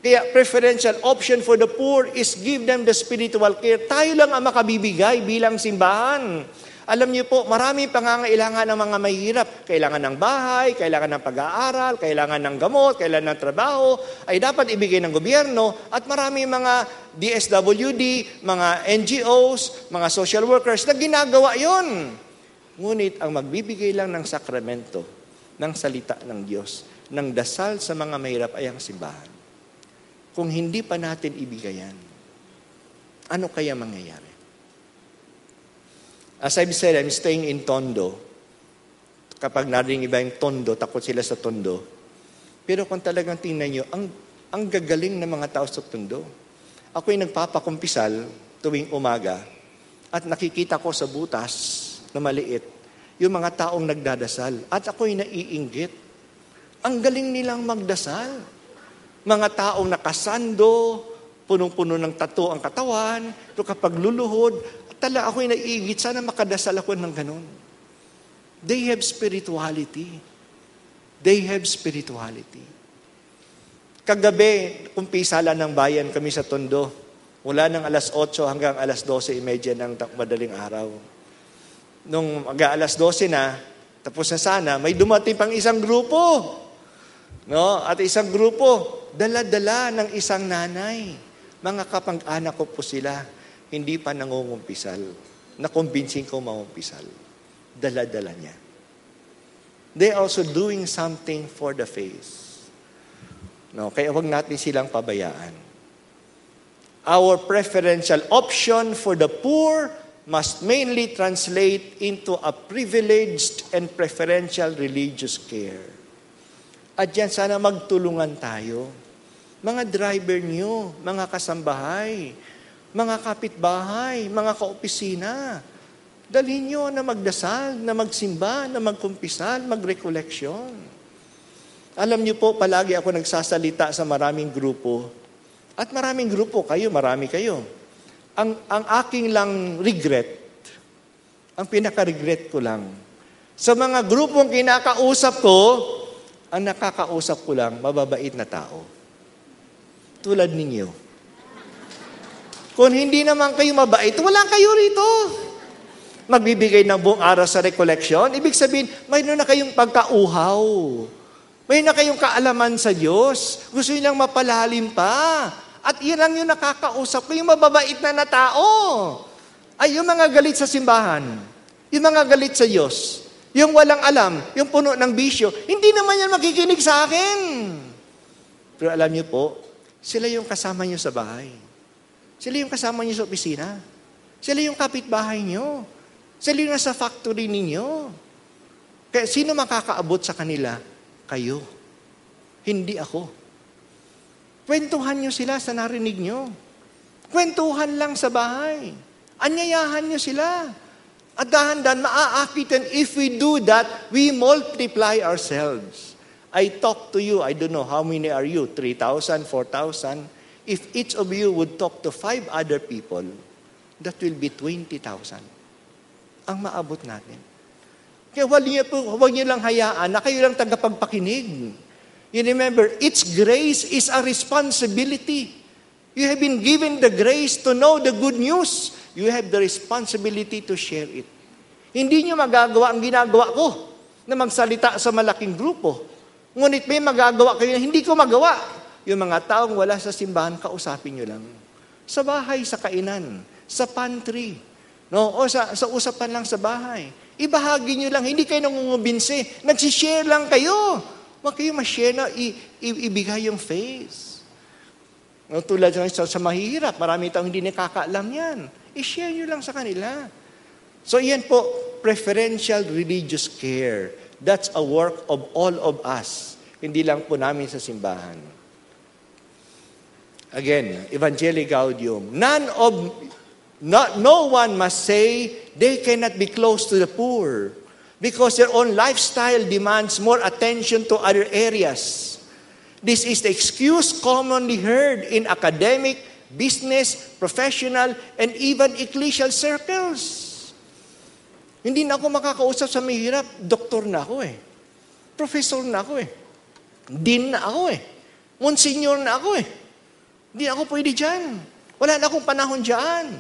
Kaya preferential option for the poor is give them the spiritual care. Tayo lang ang makabibigay bilang simbahan. Alam niyo po, maraming pangangailangan ng mga mahihirap. Kailangan ng bahay, kailangan ng pag-aaral, kailangan ng gamot, kailangan ng trabaho, ay dapat ibigay ng gobyerno. At maraming mga DSWD, mga NGOs, mga social workers na ginagawa yon. Ngunit ang magbibigay lang ng sakramento, ng salita ng Diyos, ng dasal sa mga mahirap ay ang simbahan. Kung hindi pa natin ibigayan, ano kaya mangyayari? As I've said, I'm staying in Tondo. Kapag narinig iba yung Tondo, takot sila sa Tondo. Pero kung talagang tingnan nyo, ang gagaling ng mga tao sa Tondo. Ako'y nagpapakumpisal tuwing umaga at nakikita ko sa butas na maliit yung mga taong nagdadasal. At ako'y naiinggit. Ang galing nilang magdasal. Mga taong nakasando, punong-puno ng tattoo ang katawan, pero kapag luluhod, ako'y naiigit, sana makadasal ako ng ganun. They have spirituality. They have spirituality. Kagabi, kumpisala ng bayan kami sa Tondo. Mula ng alas 8 hanggang alas 12:30 ng madaling araw. Nung mag-alas 12 na, tapos na sana, may dumating pang isang grupo. No? At isang grupo, dala-dala ng isang nanay. Mga kapag-anak ko po sila. Hindi pa nangungumpisal. Nakumbinsin ko mangumpisal. Dala-dala niya. They also doing something for the faith. No, kaya wag natin silang pabayaan. Our preferential option for the poor must mainly translate into a privileged and preferential religious care. At yan, sana magtulungan tayo. Mga driver nyo, mga kasambahay, mga kapitbahay, mga kaopisina, dalhin nyo na magdasal, na magsimba, na magkumpisal, magrekoleksyon. Alam niyo po, palagi ako nagsasalita sa maraming grupo. At maraming grupo, marami kayo. Ang aking lang regret, ang pinaka-regret ko lang, sa mga grupong kinakausap ko, ang nakakausap ko lang, mababait na tao. Tulad ninyo. Kung hindi naman kayo mabait, wala kayo rito. Magbibigay ng buong araw sa recollection, ibig sabihin, mayroon na kayong pagkauhaw. Mayroon na kayong kaalaman sa Diyos. Gusto nilang mapalalim pa. At yan lang yung nakakausap ko, yung mababait na tao. Ay, yung mga galit sa simbahan, yung mga galit sa Diyos, yung walang alam, yung puno ng bisyo, hindi naman yan makikinig sa akin. Pero alam niyo po, sila yung kasama niyo sa bahay. Sila yung kasama niyo sa opisina. Sila yung kapitbahay niyo. Sila yung nasa factory ninyo. Kaya sino makakaabot sa kanila? Kayo. Hindi ako. Kwentuhan niyo sila sa narinig niyo. Kwentuhan lang sa bahay. Anyayahan niyo sila. At dahan-dahan maaakitan, if we do that, we multiply ourselves. I talk to you, I don't know how many are you, 3,000, 4,000. If each of you would talk to 5 other people, that will be 20,000. Ang maabot natin. Kaya huwag niyo lang hayaan na kayo lang tagapagpakinig. You remember, its grace is a responsibility. You have been given the grace to know the good news. You have the responsibility to share it. Hindi niyo magagawa ang ginagawa ko na magsalita sa malaking grupo. Ngunit may magagawa kayo na hindi ko magawa. Yung mga taong wala sa simbahan, kausapin nyo lang. Sa bahay, sa kainan, sa pantry, no? O sa usapan lang sa bahay. Ibahagi nyo lang, hindi kayo nangungubinsi. Nagsishare lang kayo. Huwag kayo ma-share na ibigay yung faith. No, tulad sa mahihirap, marami taong hindi nakakaalam yan. I-share nyo lang sa kanila. So yan po, preferential religious care. That's a work of all of us. Hindi lang po namin sa simbahan. Again, Evangelii Gaudium. No one must say they cannot be close to the poor because their own lifestyle demands more attention to other areas. This is the excuse commonly heard in academic, business, professional, and even ecclesial circles. Hindi na ako makakausap sa mahirap. Doktor na ako eh. Professor na ako eh. Dean na ako eh. Monsignor na ako eh. Hindi na ako pwede dyan. Wala na akong panahon dyan.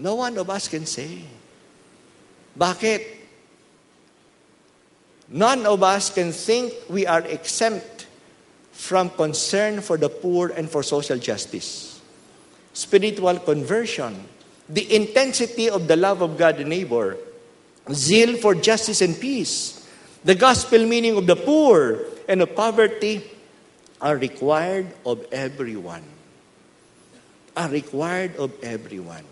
No one of us can say. Bakit? None of us can think we are exempt from concern for the poor and for social justice. Spiritual conversion, the intensity of the love of God and neighbor, zeal for justice and peace, the gospel meaning of the poor and of poverty are required of everyone. Are required of everyone.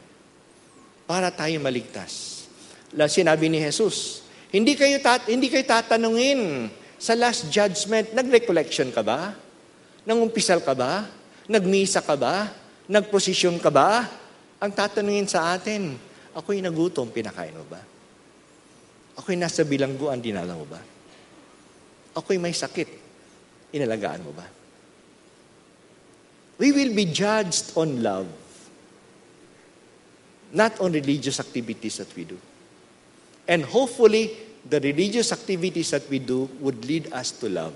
Para tayo maligtas. Sinabi ni Jesus, hindi kayo tatanungin sa last judgment, nag-recollection ka ba? Nangumpisal ka ba? Nagmisa ka ba? Nagprosesyon ka ba? Ang tatanungin sa atin, ako'y nagutom, pinakain mo ba? Ako'y nasa bilangguan, dinala mo ba? Ako'y may sakit, inalagaan mo ba? We will be judged on love, not on religious activities that we do. And hopefully, the religious activities that we do would lead us to love.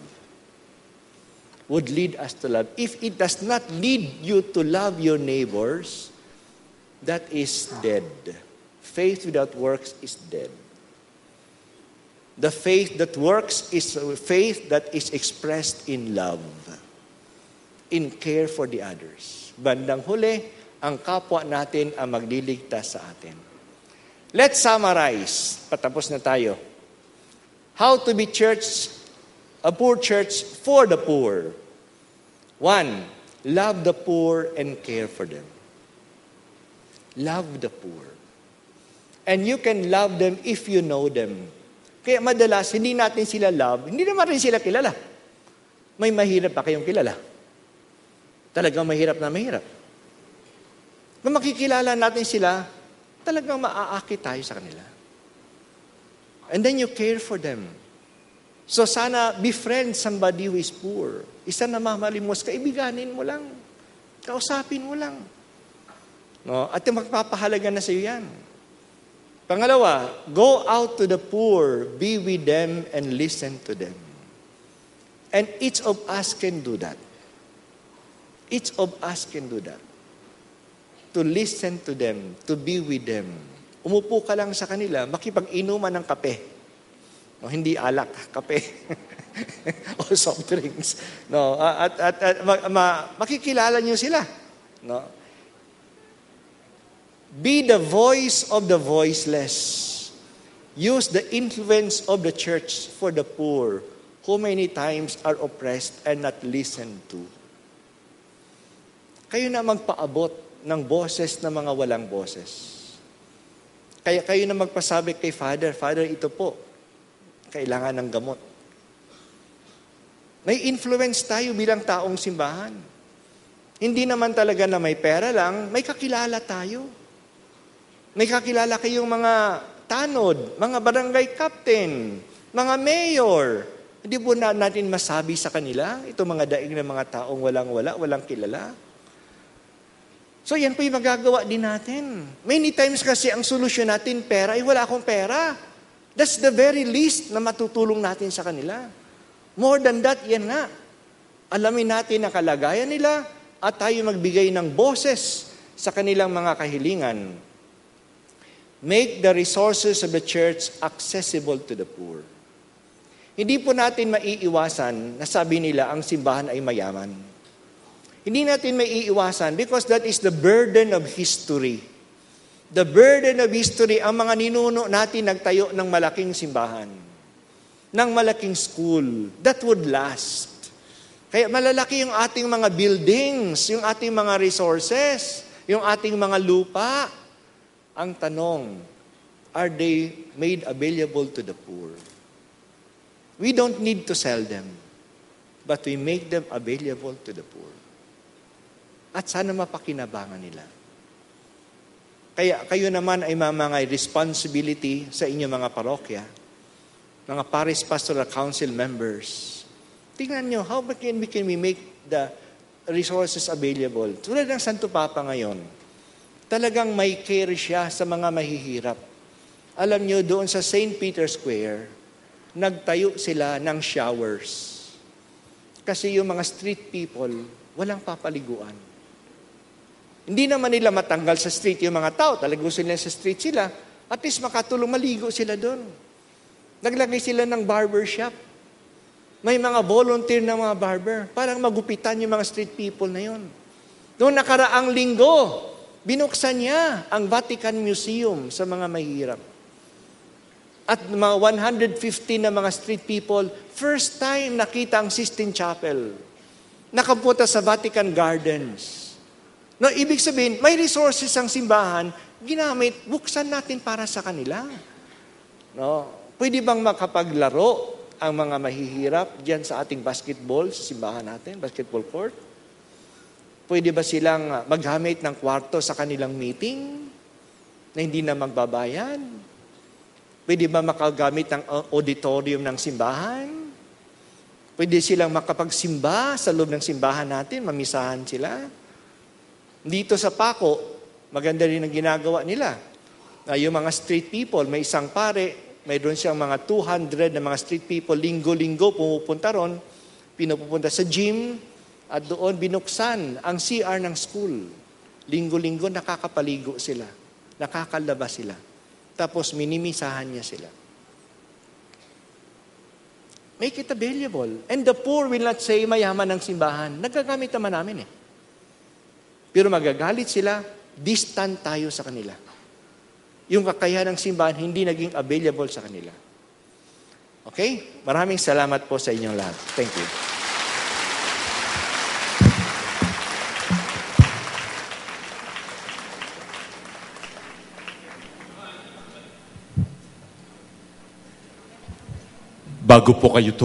Would lead us to love. If it does not lead you to love your neighbors, that is dead. Faith without works is dead. The faith that works is a faith that is expressed in love, in care for the others. Bandang huli, ang kapwa natin ang magliligtas sa atin. Let's summarize. Patapos na tayo. How to be a poor church for the poor. 1, love the poor and care for them. Love the poor. And you can love them if you know them. Kaya madalas, hindi natin sila love, hindi naman rin sila kilala. May mahirap pa kayong kilala. Talagang mahirap na mahirap. Kung makikilala natin sila, talagang maaakit tayo sa kanila. And then you care for them. So sana befriend somebody who is poor. Isa na mamalimos, kaibiganin mo lang. Kausapin mo lang. No? At magpapahalaga na sa iyo yan. Pangalawa, go out to the poor, be with them, and listen to them. And each of us can do that. Each of us can do that. To listen to them, to be with them. Umupo ka lang sa kanila, makipag-inuman ng kape. No, hindi alak, kape. O soft drinks. No, makikilala niyo sila. No? Be the voice of the voiceless. Use the influence of the church for the poor, who many times are oppressed and not listened to. Kayo na magpaabot ng boses ng mga walang boses. Kaya kayo na magpasabi kay Father, Father, ito po, kailangan ng gamot. May influence tayo bilang taong simbahan. Hindi naman talaga na may pera lang, may kakilala tayo. May kakilala kayong mga tanod, mga barangay captain, mga mayor. Hindi po natin masabi sa kanila, ito mga daing na mga taong walang kilala. So yan po yung magagawa din natin. Many times kasi ang solusyon natin, pera, wala akong pera. That's the very least na matutulong natin sa kanila. More than that, yan nga. Alamin natin ang kalagayan nila at tayo magbigay ng boses sa kanilang mga kahilingan. Make the resources of the church accessible to the poor. Hindi po natin maiiwasan na sabi nila ang simbahan ay mayaman. Hindi natin may iiwasan because that is the burden of history. The burden of history, ang mga ninuno natin nagtayo ng malaking simbahan, ng malaking school, that would last. Kaya malalaki yung ating mga buildings, yung ating mga resources, yung ating mga lupa. Ang tanong, are they made available to the poor? We don't need to sell them, but we make them available to the poor. At sana mapakinabangan nila. Kaya kayo naman ay mga responsibility sa inyong mga parokya, mga Parish Pastoral Council members. Tingnan nyo, how can we make the resources available? Tulad ng Santo Papa ngayon, talagang may care siya sa mga mahihirap. Alam nyo, doon sa St. Peter's Square, nagtayo sila ng showers. Kasi yung mga street people, walang papaliguan. Hindi naman nila matanggal sa street yung mga tao. Talagang gusto nila sa street sila. At least makatulong, maligo sila doon. Naglagay sila ng barber shop. May mga volunteer na mga barber. Parang magupitan yung mga street people na yun. Noong nakaraang linggo, binuksan niya ang Vatican Museum sa mga mahirap. At mga 150 na mga street people, first time nakita ang Sistine Chapel. Nakapunta sa Vatican Gardens. No, ibig sabihin, may resources ang simbahan, ginamit, buksan natin para sa kanila. No, pwede bang makapaglaro ang mga mahihirap diyan sa ating basketball, sa simbahan natin, basketball court? Pwede ba silang maggamit ng kwarto sa kanilang meeting na hindi na magbabayad? Pwede ba makagamit ng auditorium ng simbahan? Pwede silang makapagsimba sa loob ng simbahan natin, mamisahan sila? Dito sa Paco, maganda rin ang ginagawa nila. Yung mga street people, may isang pare, mayroon siyang mga 200 na mga street people, linggo-linggo pumupunta ron, pinupunta sa gym, at doon binuksan ang CR ng school. Linggo-linggo nakakapaligo sila, nakakalabas sila. Tapos minimisahan niya sila. Make it available. And the poor will not say, mayaman ang simbahan. Nagagamit naman namin eh. Pero magagalit sila, distant tayo sa kanila. Yung kakayahan ng simbahan hindi naging available sa kanila. Okay? Maraming salamat po sa inyong lahat. Thank you. Bago po kayo